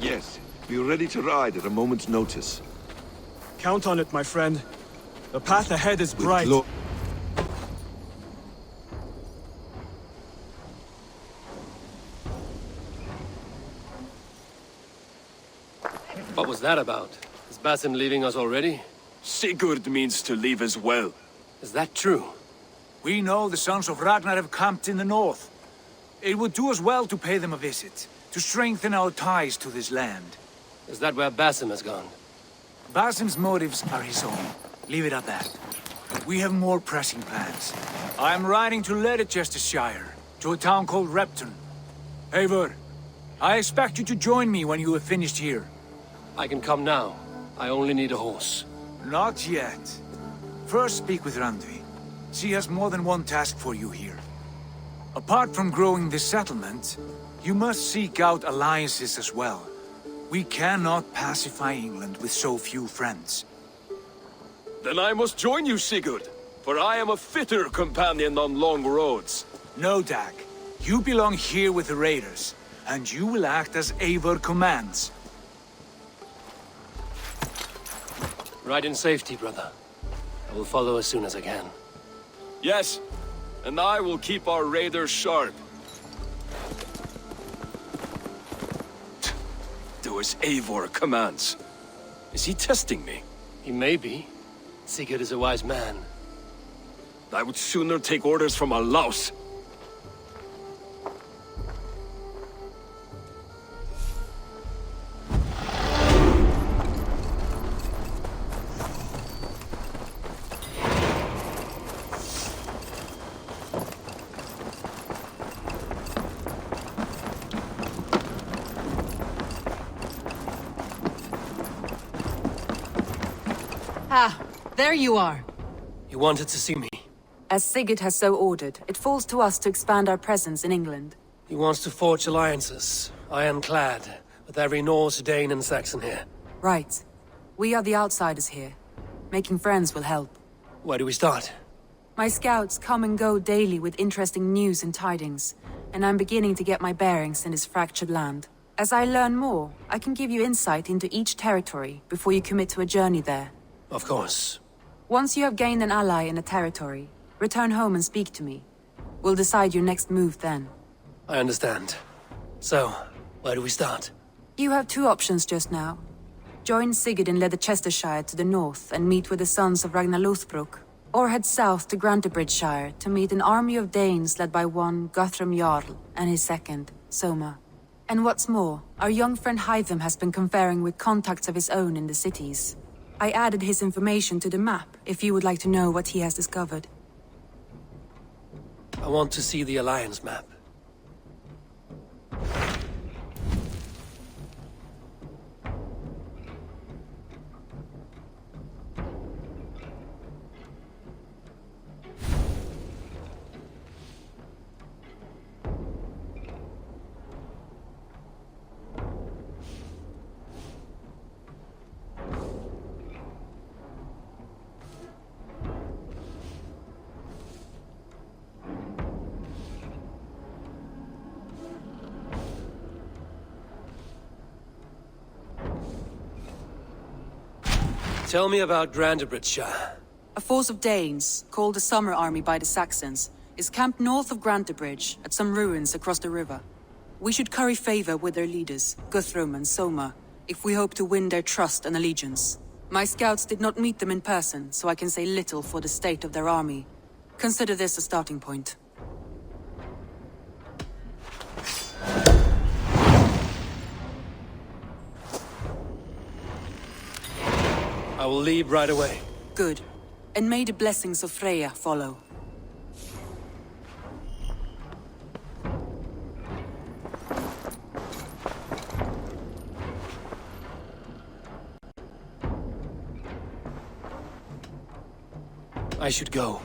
Yes, be ready to ride at a moment's notice. Count on it, my friend. The path ahead is bright. What was that about? Is Basim leaving us already? Sigurd means to leave as well. Is that true? We know the sons of Ragnar have camped in the north. It would do us well to pay them a visit, to strengthen our ties to this land. Is that where Basim has gone? Basim's motives are his own. Leave it at that. We have more pressing plans. I am riding to Leicestershire, to a town called Repton. Eivor, I expect you to join me when you have finished here. I can come now. I only need a horse. Not yet. First speak with Randvi. She has more than one task for you here. Apart from growing this settlement, you must seek out alliances as well. We cannot pacify England with so few friends. Then I must join you, Sigurd, for I am a fitter companion on long roads. No, Dag. You belong here with the raiders, and you will act as Eivor commands. Ride in safety, brother. I will follow as soon as I can. Yes, and I will keep our raiders sharp. do as Eivor commands. Is he testing me? He may be. Sigurd is a wise man. I would sooner take orders from a louse. Ah, there you are. You wanted to see me? As Sigurd has so ordered, it falls to us to expand our presence in England. He wants to forge alliances, ironclad, with every Norse, Dane and Saxon here. Right. We are the outsiders here. Making friends will help. Where do we start? My scouts come and go daily with interesting news and tidings, and I'm beginning to get my bearings in this fractured land. As I learn more, I can give you insight into each territory before you commit to a journey there. Of course. Once you have gained an ally in a territory, return home and speak to me. We'll decide your next move then. I understand. So, where do we start? You have two options just now. Join Sigurd in Leicestershire to the north and meet with the sons of Ragnar Lothbrok, or head south to Grantebridgeshire to meet an army of Danes led by one Guthrum Jarl and his second, Soma. And what's more, our young friend Hytham has been conferring with contacts of his own in the cities. I added his information to the map, if you would like to know what he has discovered. I want to see the Alliance map. Tell me about Grantebridgeshire. A force of Danes, called the Summer Army by the Saxons, is camped north of Grantebridge, at some ruins across the river. We should curry favor with their leaders, Guthrum and Soma, if we hope to win their trust and allegiance. My scouts did not meet them in person, so I can say little for the state of their army. Consider this a starting point. I will leave right away. Good. And may the blessings of Freya follow. I should go.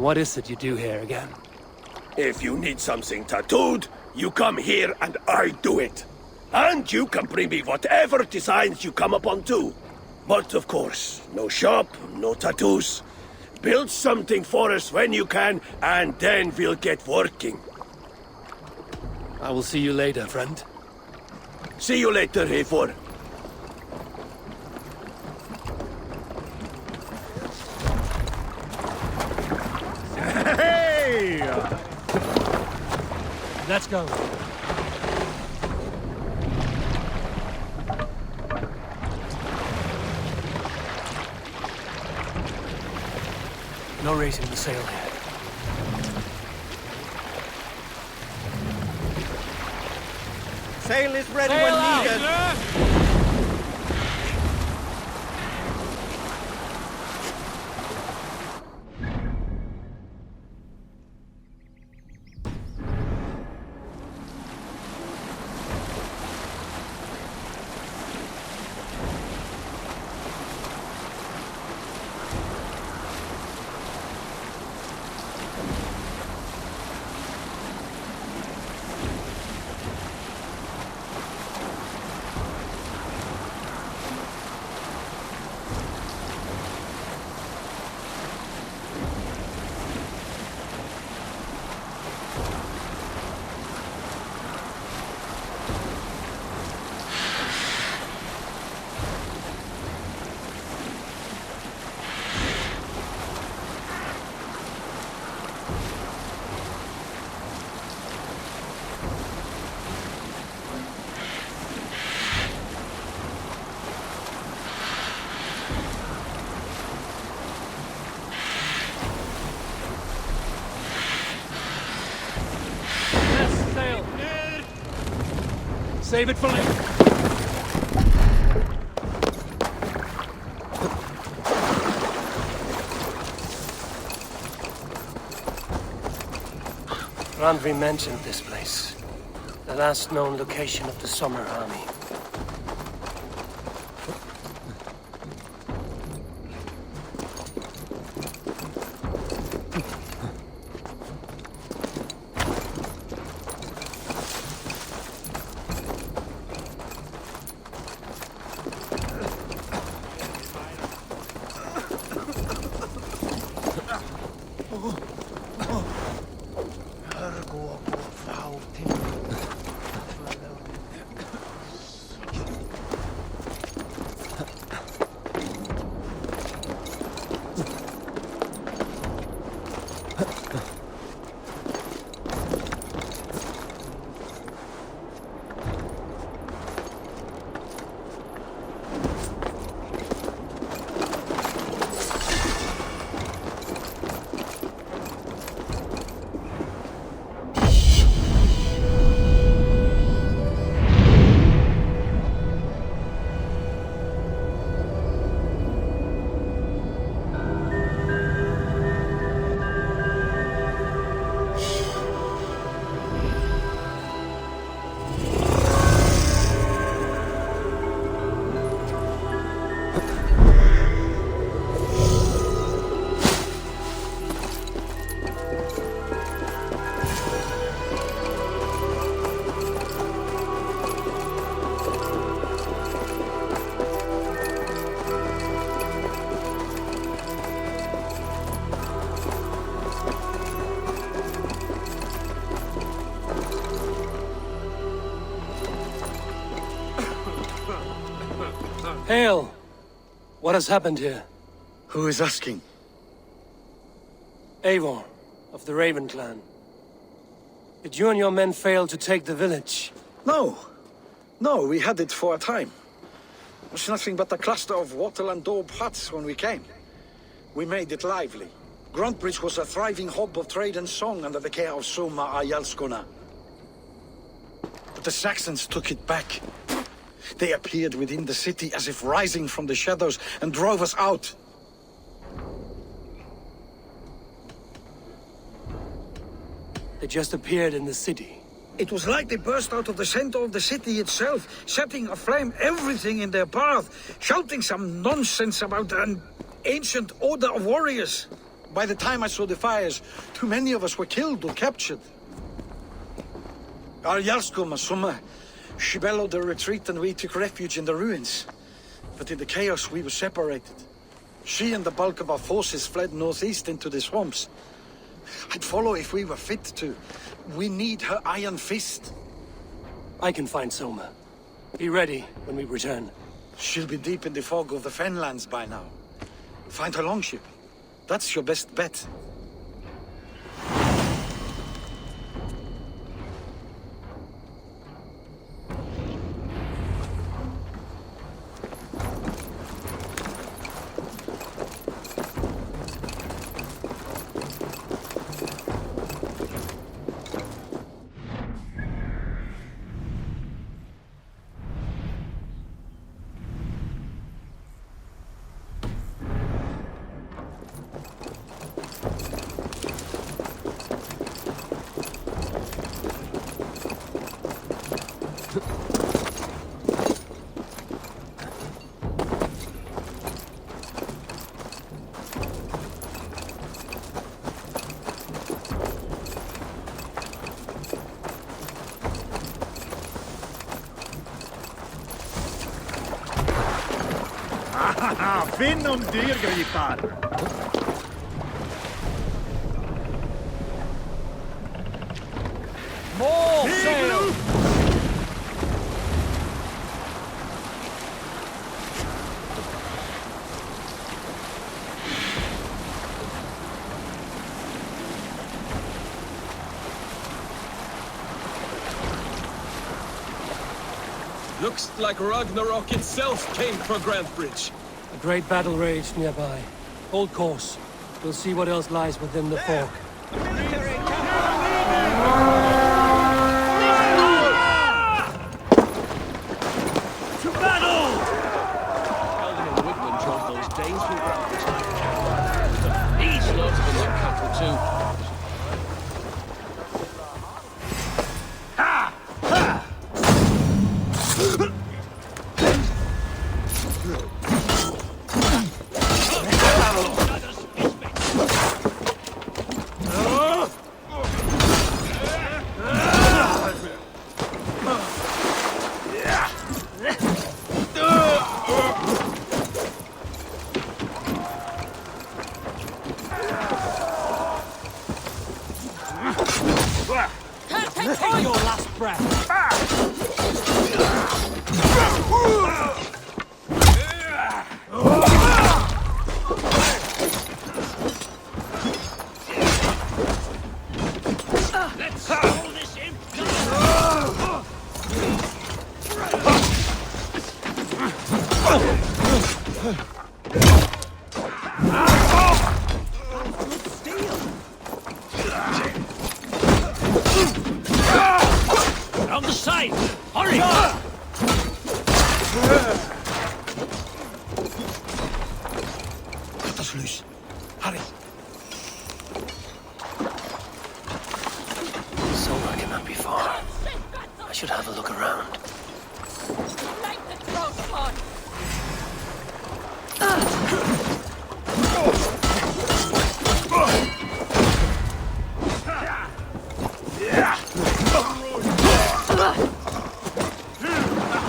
What is it you do here again? If you need something tattooed, you come here and I do it. And you can bring me whatever designs you come upon too. But of course, no shop, no tattoos. Build something for us when you can, and then we'll get working. I will see you later, friend. See you later, Eivor. Hey! Let's go. No raising the sail here. Sail is ready Sail when out, needed. sir! Save it for later. Randvi mentioned this place. The last known location of the Summer Army. Hail! What has happened here? Who is asking? Eivor, of the Raven clan. Did you and your men fail to take the village? No. No, we had it for a time. It was nothing but a cluster of wattle and daub huts when we came. We made it lively. Grantebridge was a thriving hub of trade and song under the care of Soma Ayalskona. But the Saxons took it back. They appeared within the city as if rising from the shadows and drove us out. They just appeared in the city. It was like they burst out of the center of the city itself, setting aflame everything in their path, shouting some nonsense about an ancient order of warriors. By the time I saw the fires, too many of us were killed or captured. Our Jarlskoma Soma She bellowed a retreat and we took refuge in the ruins. But in the chaos we were separated. She and the bulk of our forces fled northeast into the swamps. I'd follow if we were fit to. We need her iron fist. I can find Soma. Be ready when we return. She'll be deep in the fog of the Fenlands by now. Find her longship. That's your best bet. Finn om dyrgripar! More sail! Looks like Ragnarok itself came for Grantebridge. A great battle raged nearby. Hold course. We'll see what else lies within the fog. To battle! Eldon Woodman drove those Danes from Grantebridge. These loads of them like cattle too. Take your last breath! Let's hold this in. On the side! Hurry! Cut us loose. Hurry. Soma cannot be far. I should have a look around.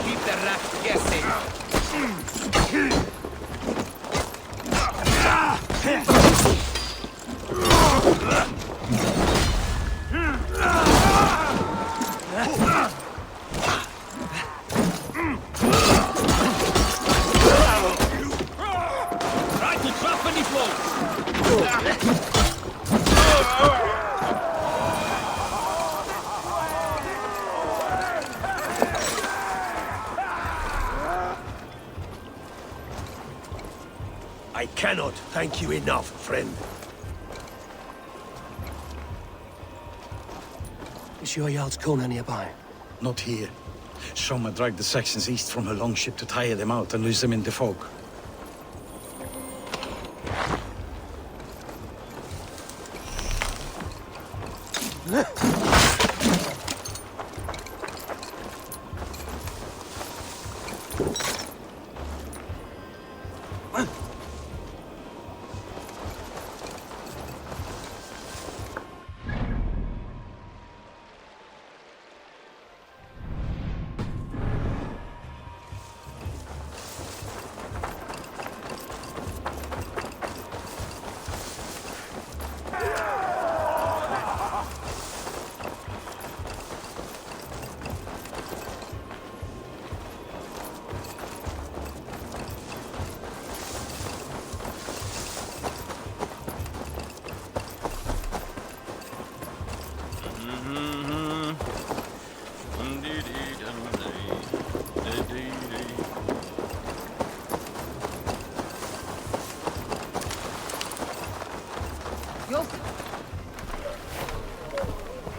Keep the rats guessing. Try to trap any floats! I cannot thank you enough, friend. Is your Jarl's Kona nearby? Not here. Soma dragged the Saxons east from her longship to tire them out and lose them in the fog.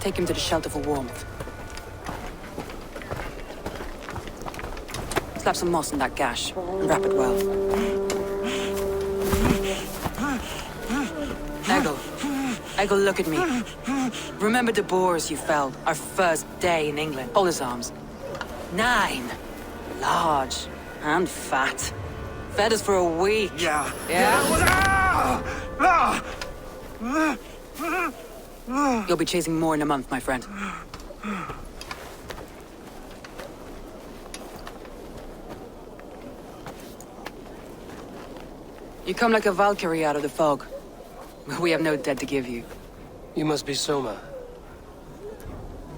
Take him to the shelter for warmth. Slap some moss in that gash, and wrap it well. Eggle, look at me. Remember the boars you felled, our first day in England? Hold his arms. 9. Large and fat. Fed us for a week. Yeah. You'll be chasing more in a month, my friend. You come like a Valkyrie out of the fog. We have no debt to give you. You must be Soma.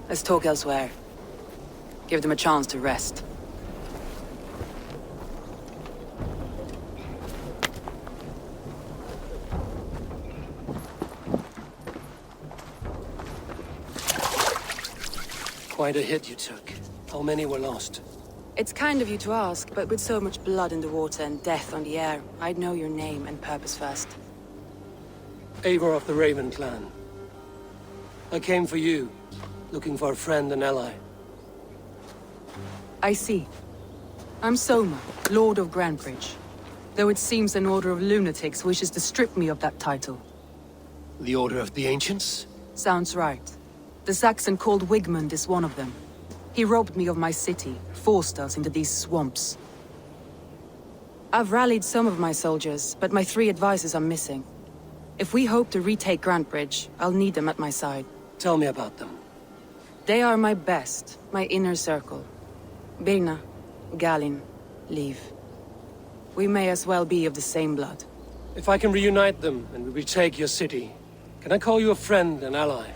Let's talk elsewhere. Give them a chance to rest. Quite a hit you took. How many were lost? It's kind of you to ask, but with so much blood in the water and death on the air, I'd know your name and purpose first. Eivor of the Raven clan. I came for you, looking for a friend and ally. I see. I'm Soma, Lord of Grantebridge. Though it seems an order of lunatics wishes to strip me of that title. The Order of the Ancients? Sounds right. The Saxon called Wigmund is one of them. He robbed me of my city, forced us into these swamps. I've rallied some of my soldiers, but my 3 advisors are missing. If we hope to retake Grantebridge, I'll need them at my side. Tell me about them. They are my best, my inner circle. Birna, Galin, Liv. We may as well be of the same blood. If I can reunite them and we retake your city, can I call you a friend and ally?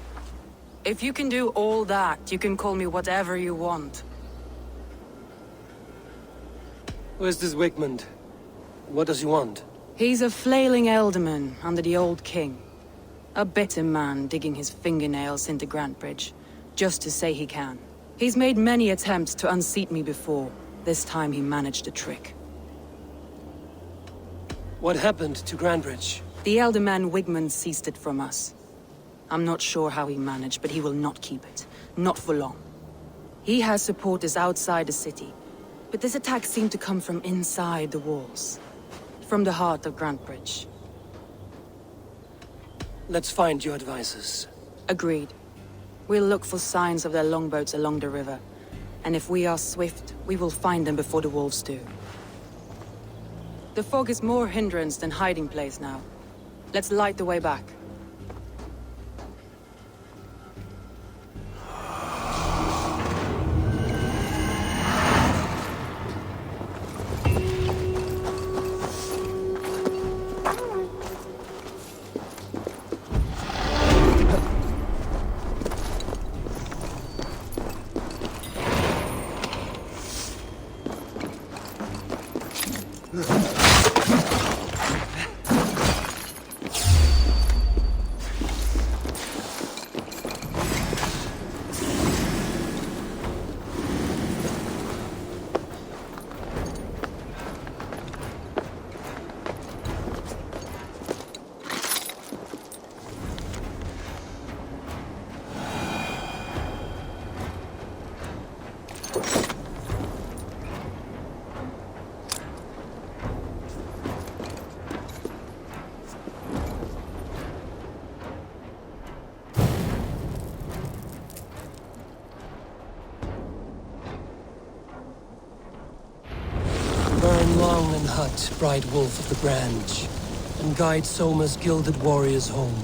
If you can do all that, you can call me whatever you want. Where's this Wigmund? What does he want? He's a flailing elderman under the old king. A bitter man digging his fingernails into Grantebridge, just to say he can. He's made many attempts to unseat me before. This time he managed a trick. What happened to Grantebridge? The elderman Wigmund seized it from us. I'm not sure how he managed, but he will not keep it. Not for long. He has supporters outside the city, but this attack seemed to come from inside the walls. From the heart of Grantebridge. Let's find your advisors. Agreed. We'll look for signs of their longboats along the river. And if we are swift, we will find them before the wolves do. The fog is more hindrance than hiding place now. Let's light the way back. Burn long and hot, bright wolf of the branch, and guide Soma's gilded warriors home.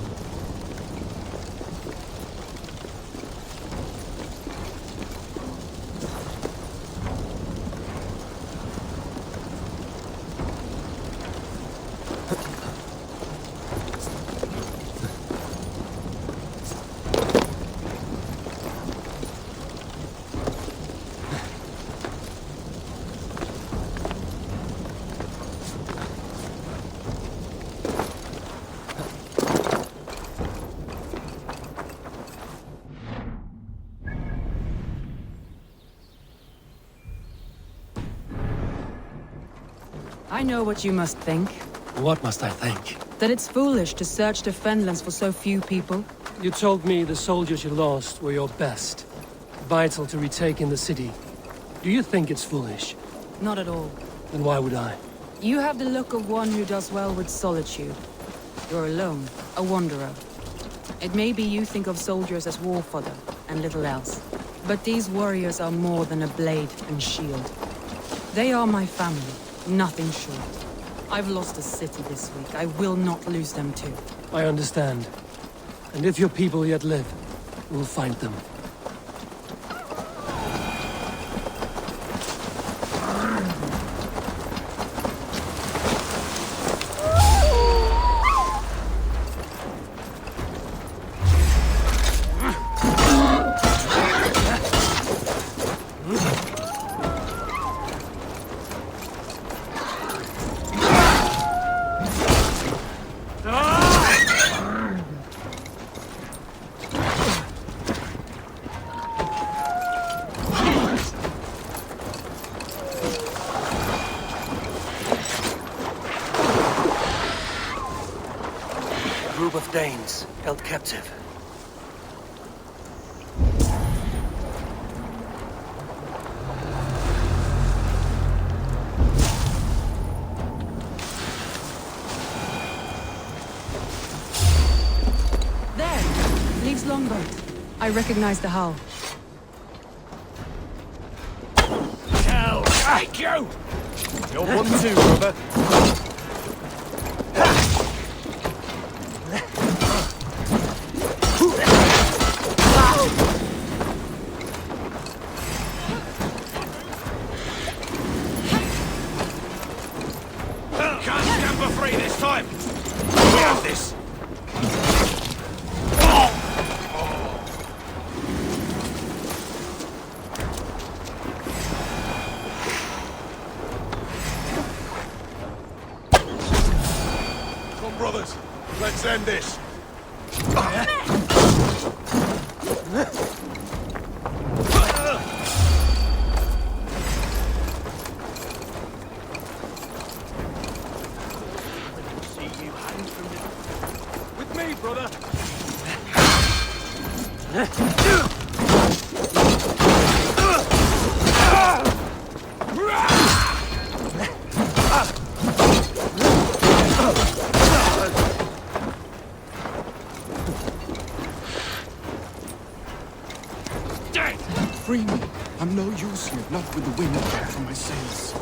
I know what you must think. What must I think? That it's foolish to search the Fenlands for so few people. You told me the soldiers you lost were your best. Vital to retaking the city. Do you think it's foolish? Not at all. Then why would I? You have the look of one who does well with solitude. You're alone, a wanderer. It may be you think of soldiers as war fodder, and little else. But these warriors are more than a blade and shield. They are my family, nothing short. I've lost a city this week. I will not lose them too. I understand. And if your people yet live, we'll find them. Group of Danes held captive. There! Leaves longboat. I recognize the hull. Hell, thank you! You're one too, brother. Can't stand for free this time! We have this! Come, brothers. Let's end this. With me, brother. Free me. I'm no use here, not with the wind from my sails.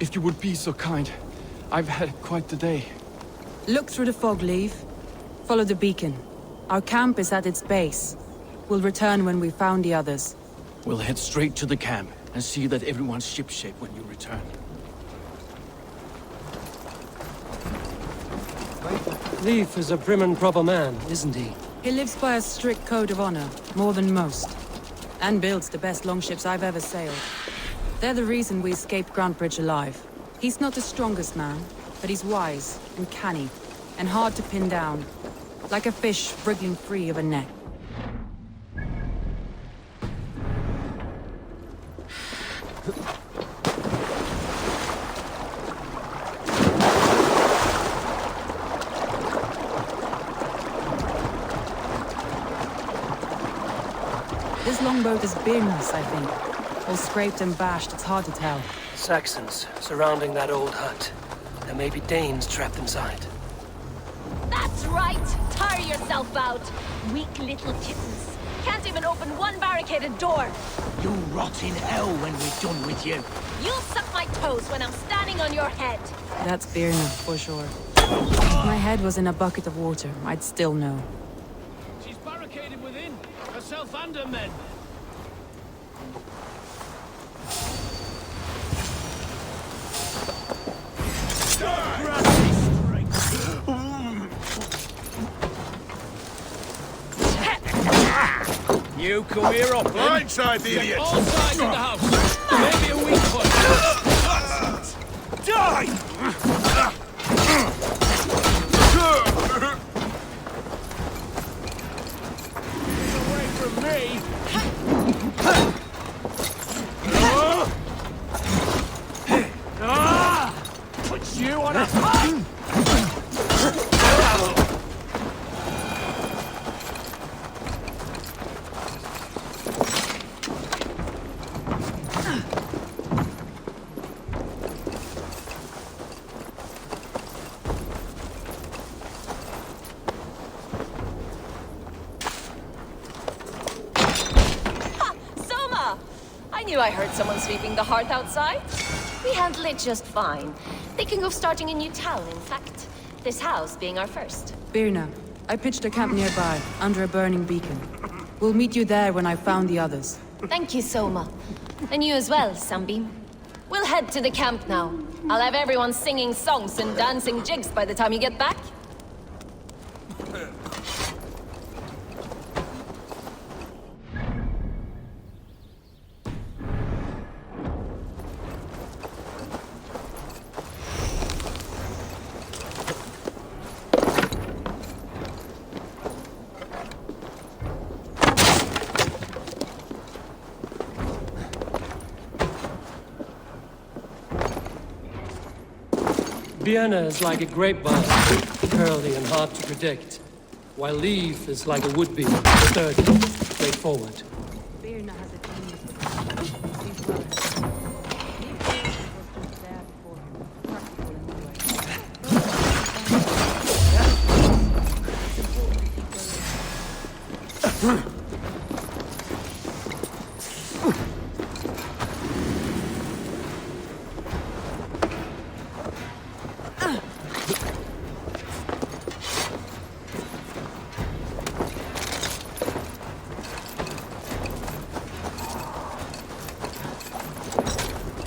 If you would be so kind, I've had quite the day. Look through the fog, Leave. Follow the beacon. Our camp is at its base. We'll return when we've found the others. We'll head straight to the camp and see that everyone's shipshape when you return. Leif is a prim and proper man, isn't he? He lives by a strict code of honor, more than most. And builds the best longships I've ever sailed. They're the reason we escaped Grantebridge alive. He's not the strongest man, but he's wise and canny, and hard to pin down. Like a fish wriggling free of a net. This longboat is Birn's, I think. All scraped and bashed, it's hard to tell. Saxons surrounding that old hut. There may be Danes trapped inside. That's right! Tire yourself out! Weak little kittens. Can't even open one barricaded door! You'll rot in hell when we're done with you. You'll suck my toes when I'm standing on your head! That's Birna, for sure. If my head was in a bucket of water, I'd still know. She's barricaded within, herself and her men. You come here up, Blindside the idiot! All sides in the house. Maybe a weak point. Die! Away from me! Put you on a high! Soma! I knew I heard someone sweeping the hearth outside. We handle it just fine. Thinking of starting a new town, in fact. This house being our first. Birna, I pitched a camp nearby, under a burning beacon. We'll meet you there when I've found the others. Thank you, Soma. And you as well, Sunbeam. We'll head to the camp now. I'll have everyone singing songs and dancing jigs by the time you get back. Vienna is like a grapevine, curly and hard to predict, while Leaf is like a would-be, sturdy, straightforward. Birna has a genius for these brothers. Leaf was just there before him, practical in many ways. It's important to keep going.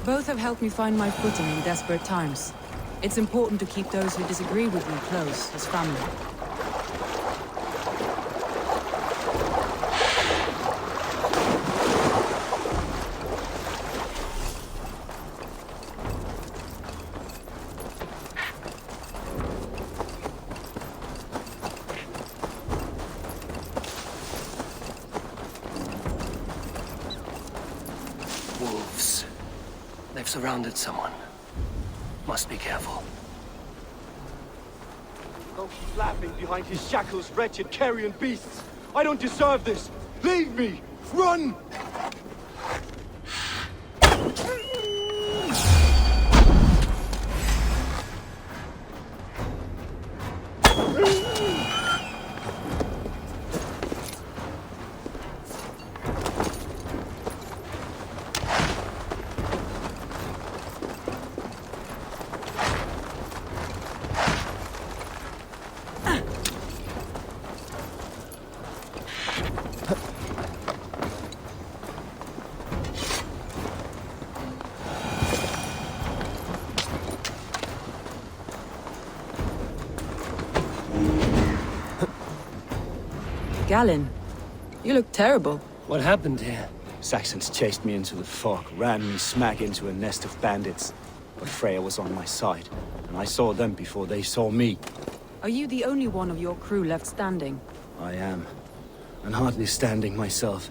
Both have helped me find my footing in desperate times. It's important to keep those who disagree with you close, as family. Wolves. They've surrounded someone. Must be careful. Don't keep laughing behind his shackles, wretched carrion beasts! I don't deserve this! Leave me! Run! Galen, you look terrible. What happened here? Saxons chased me into the fog, ran me smack into a nest of bandits. But Freya was on my side, and I saw them before they saw me. Are you the only one of your crew left standing? I am, and hardly standing myself.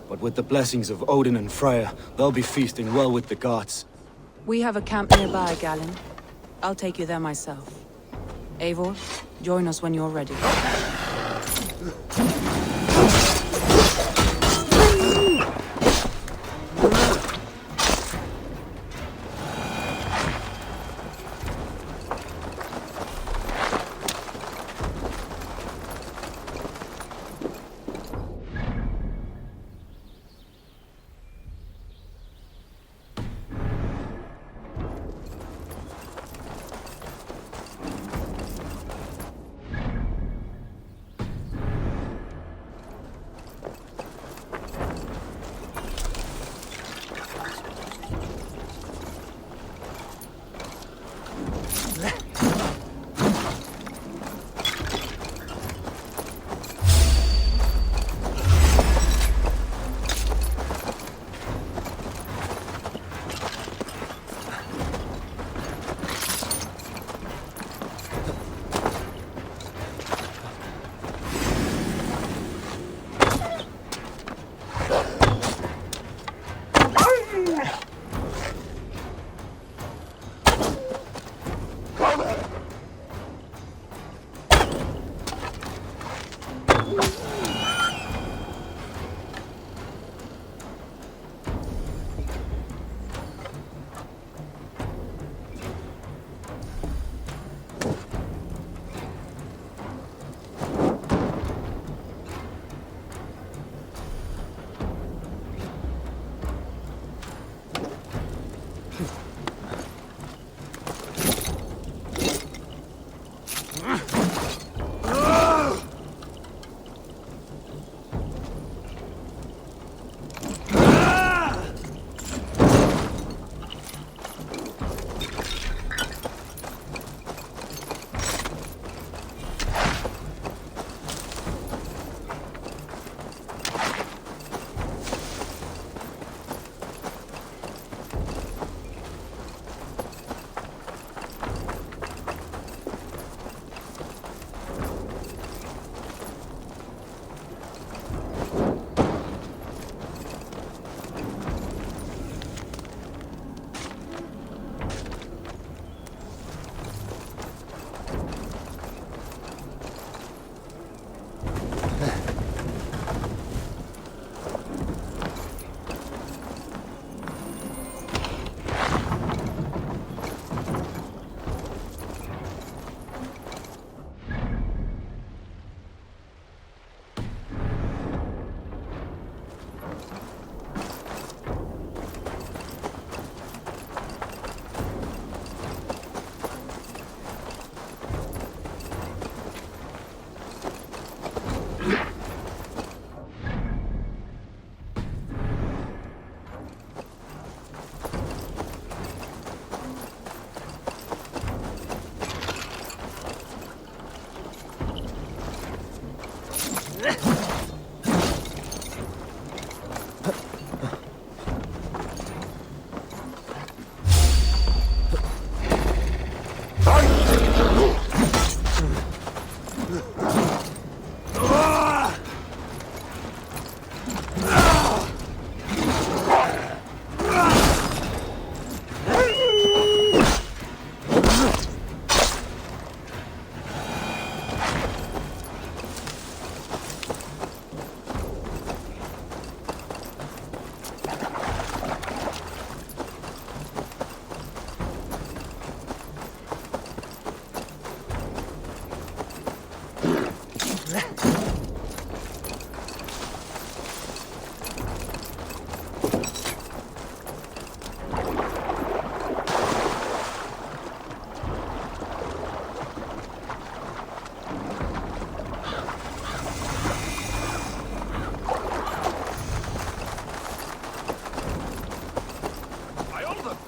But with the blessings of Odin and Freya, they'll be feasting well with the gods. We have a camp nearby, Galen. I'll take you there myself. Eivor, join us when you're ready.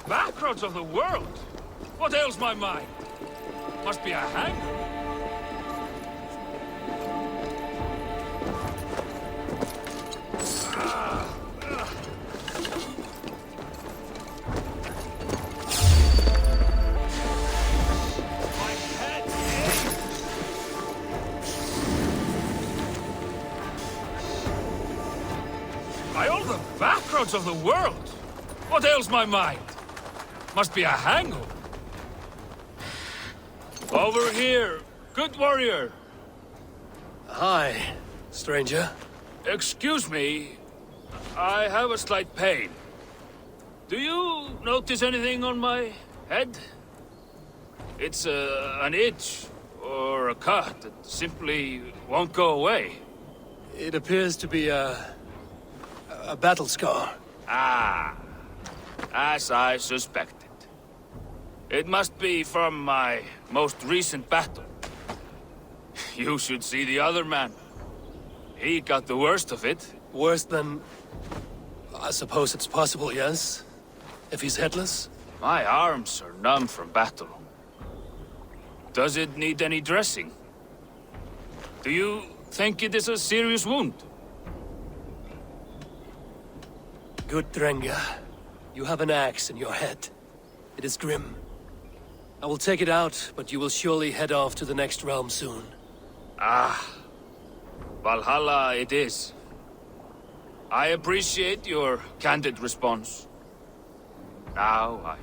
Backroads of the world? What ails my mind? Must be a hangover. By all the backroads of the world! What ails my mind? Must be a hangover. Over here, good warrior. Hi, stranger. Excuse me, I have a slight pain. Do you notice anything on my head? It's an itch or a cut that simply won't go away. It appears to be a battle scar. Ah, as I suspected. It must be from my most recent battle. You should see the other man. He got the worst of it. Worse than... I suppose it's possible, yes? If he's headless? My arms are numb from battle. Does it need any dressing? Do you think it is a serious wound? Good Drenga. You have an axe in your head. It is grim. I will take it out, but you will surely head off to the next realm soon. Ah, Valhalla it is. I appreciate your candid response. Now I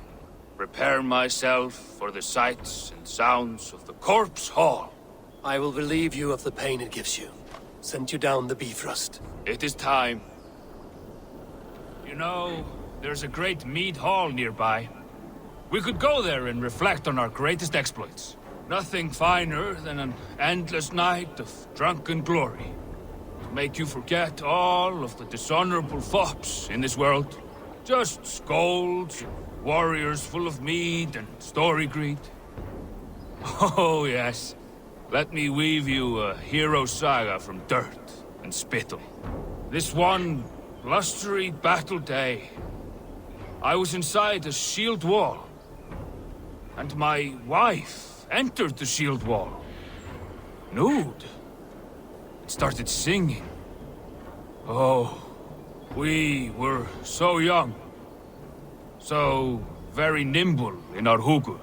prepare myself for the sights and sounds of the Corpse Hall. I will relieve you of the pain it gives you. sent you down the Bifrost. It is time. You know, there's a great mead hall nearby. We could go there and reflect on our greatest exploits. Nothing finer than an endless night of drunken glory. To make you forget all of the dishonorable fops in this world. Just scolds, warriors full of mead and story greed. Oh yes, let me weave you a hero saga from dirt and spittle. This one blustery battle day, I was inside a shield wall, and my wife entered the shield wall, nude, and started singing. Oh, we were so young, so very nimble in our hugur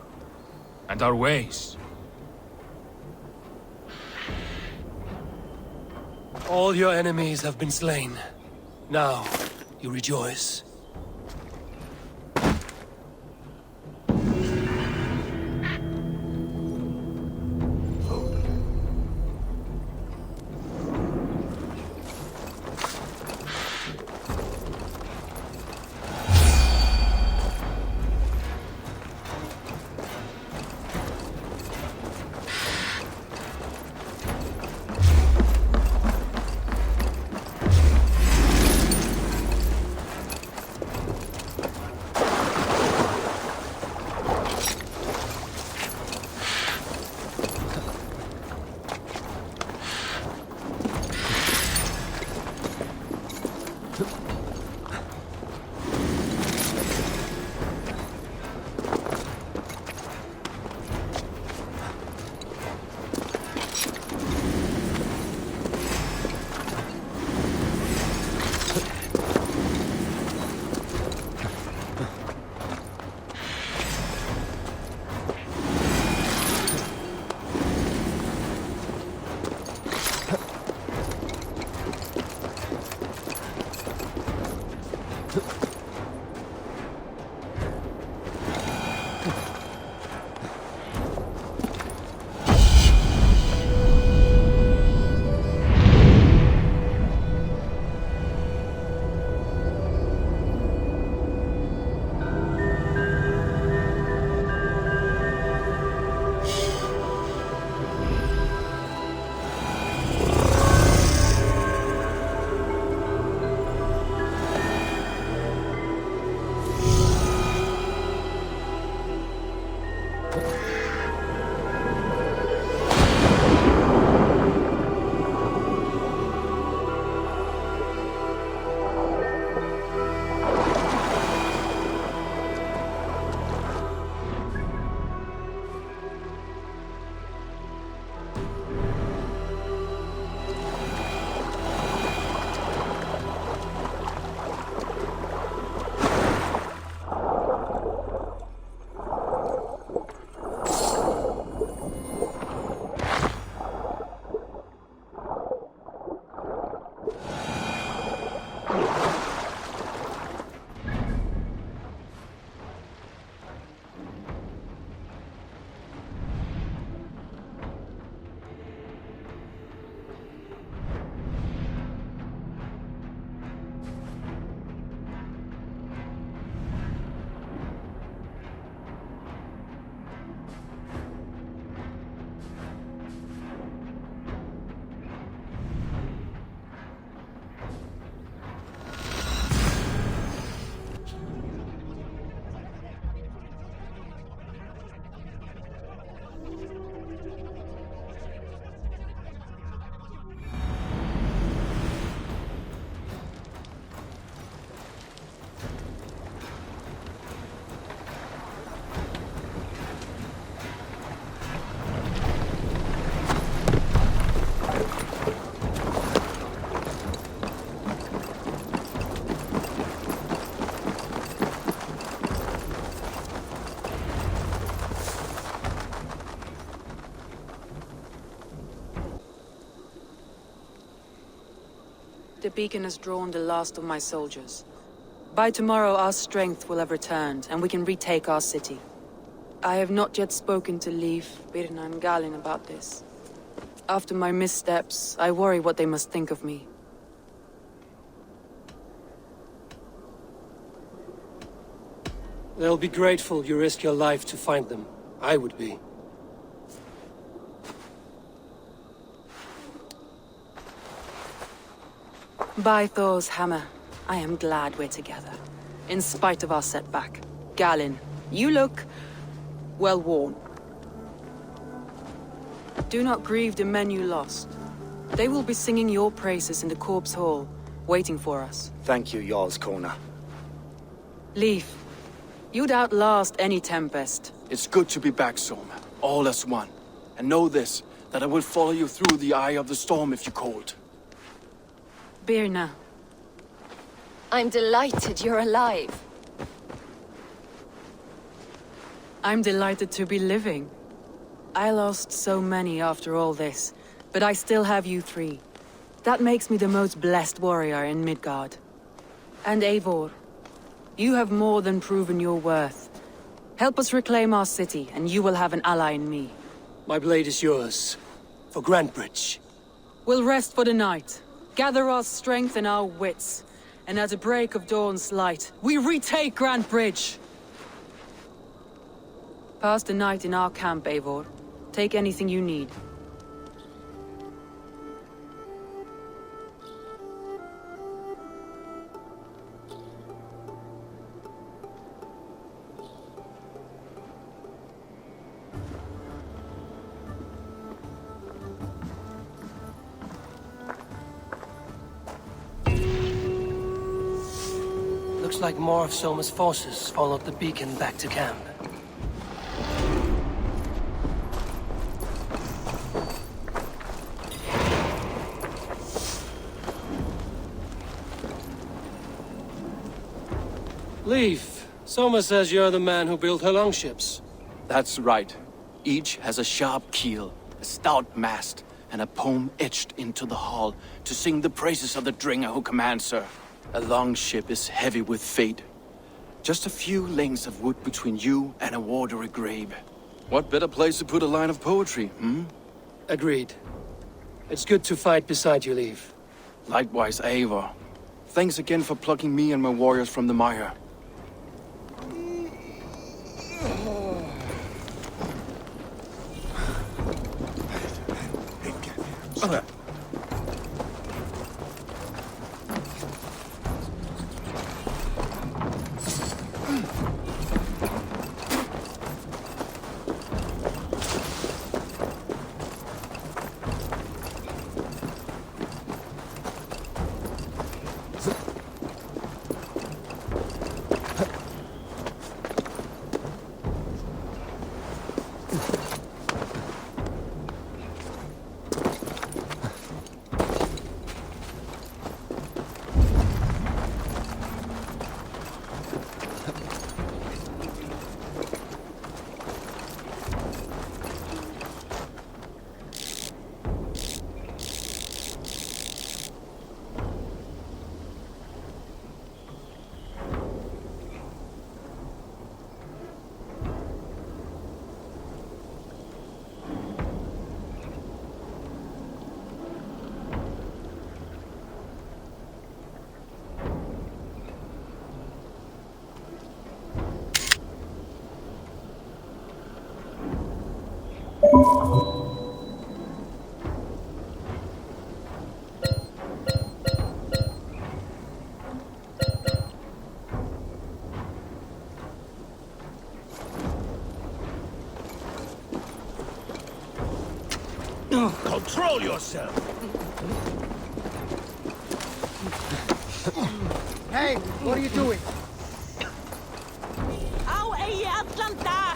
and our ways. All your enemies have been slain. Now, you rejoice. The beacon has drawn the last of my soldiers. By tomorrow our strength will have returned, and we can retake our city. I have not yet spoken to Leif, Birna and Galin about this. After my missteps, I worry what they must think of me. They'll be grateful you risked your life to find them. I would be. By Thor's hammer, I am glad we're together. In spite of our setback. Galen, you look... well worn. Do not grieve the men you lost. They will be singing your praises in the Corpse Hall, waiting for us. Thank you, Jarl's Corner. Leaf, you'd outlast any tempest. It's good to be back, Soma. All as one. And know this, that I will follow you through the eye of the storm if you called. Birna. I'm delighted you're alive. I'm delighted to be living. I lost so many after all this, but I still have you three. That makes me the most blessed warrior in Midgard. And Eivor, you have more than proven your worth. Help us reclaim our city, and you will have an ally in me. My blade is yours. For Grantebridge. We'll rest for the night, gather our strength and our wits, and at the break of dawn's light, we retake Grantebridge! Pass the night in our camp, Eivor. Take anything you need. Looks like more of Soma's forces followed the beacon back to camp. Leaf, Soma says you're the man who built her longships. That's right. Each has a sharp keel, a stout mast, and a poem etched into the hull to sing the praises of the Dringer who commands her. A longship is heavy with fate. Just a few lengths of wood between you and a watery grave. What better place to put a line of poetry, Agreed. It's good to fight beside you, Leaf. Likewise, Eivor. Thanks again for plucking me and my warriors from the mire. Control yourself! Hey, what are you doing? Au ei Atlanta!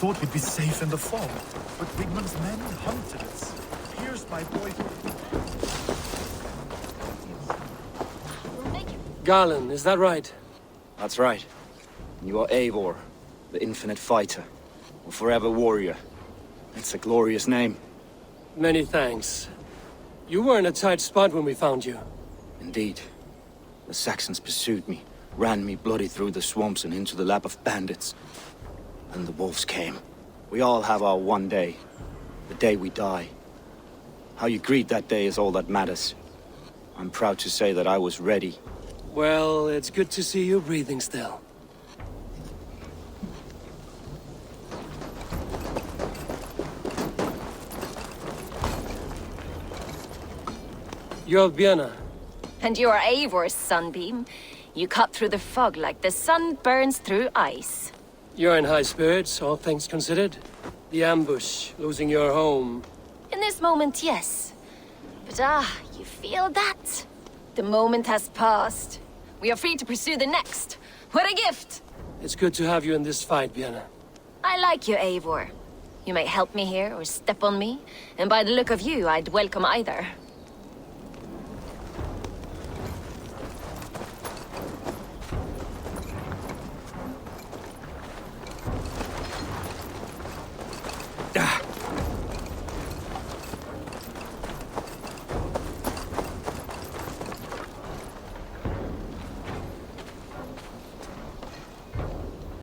thought we'd be safe in the fog, but Wigmund's men hunted us. Here's my boy. Garland, is that right? That's right. You are Eivor, the infinite fighter, or forever warrior. It's a glorious name. Many thanks. You were in a tight spot when we found you. Indeed. The Saxons pursued me, ran me bloody through the swamps and into the lap of bandits. And the wolves came. We all have our one day. The day we die. How you greet that day is all that matters. I'm proud to say that I was ready. Well, it's good to see you breathing still. You're Vienna. And you are Eivor's sunbeam. You cut through the fog like the sun burns through ice. You're in high spirits, all things considered. The ambush, losing your home. In this moment, yes. But you feel that? The moment has passed. We are free to pursue the next. What a gift! It's good to have you in this fight, Vienna. I like you, Eivor. You may help me here or step on me, and by the look of you, I'd welcome either.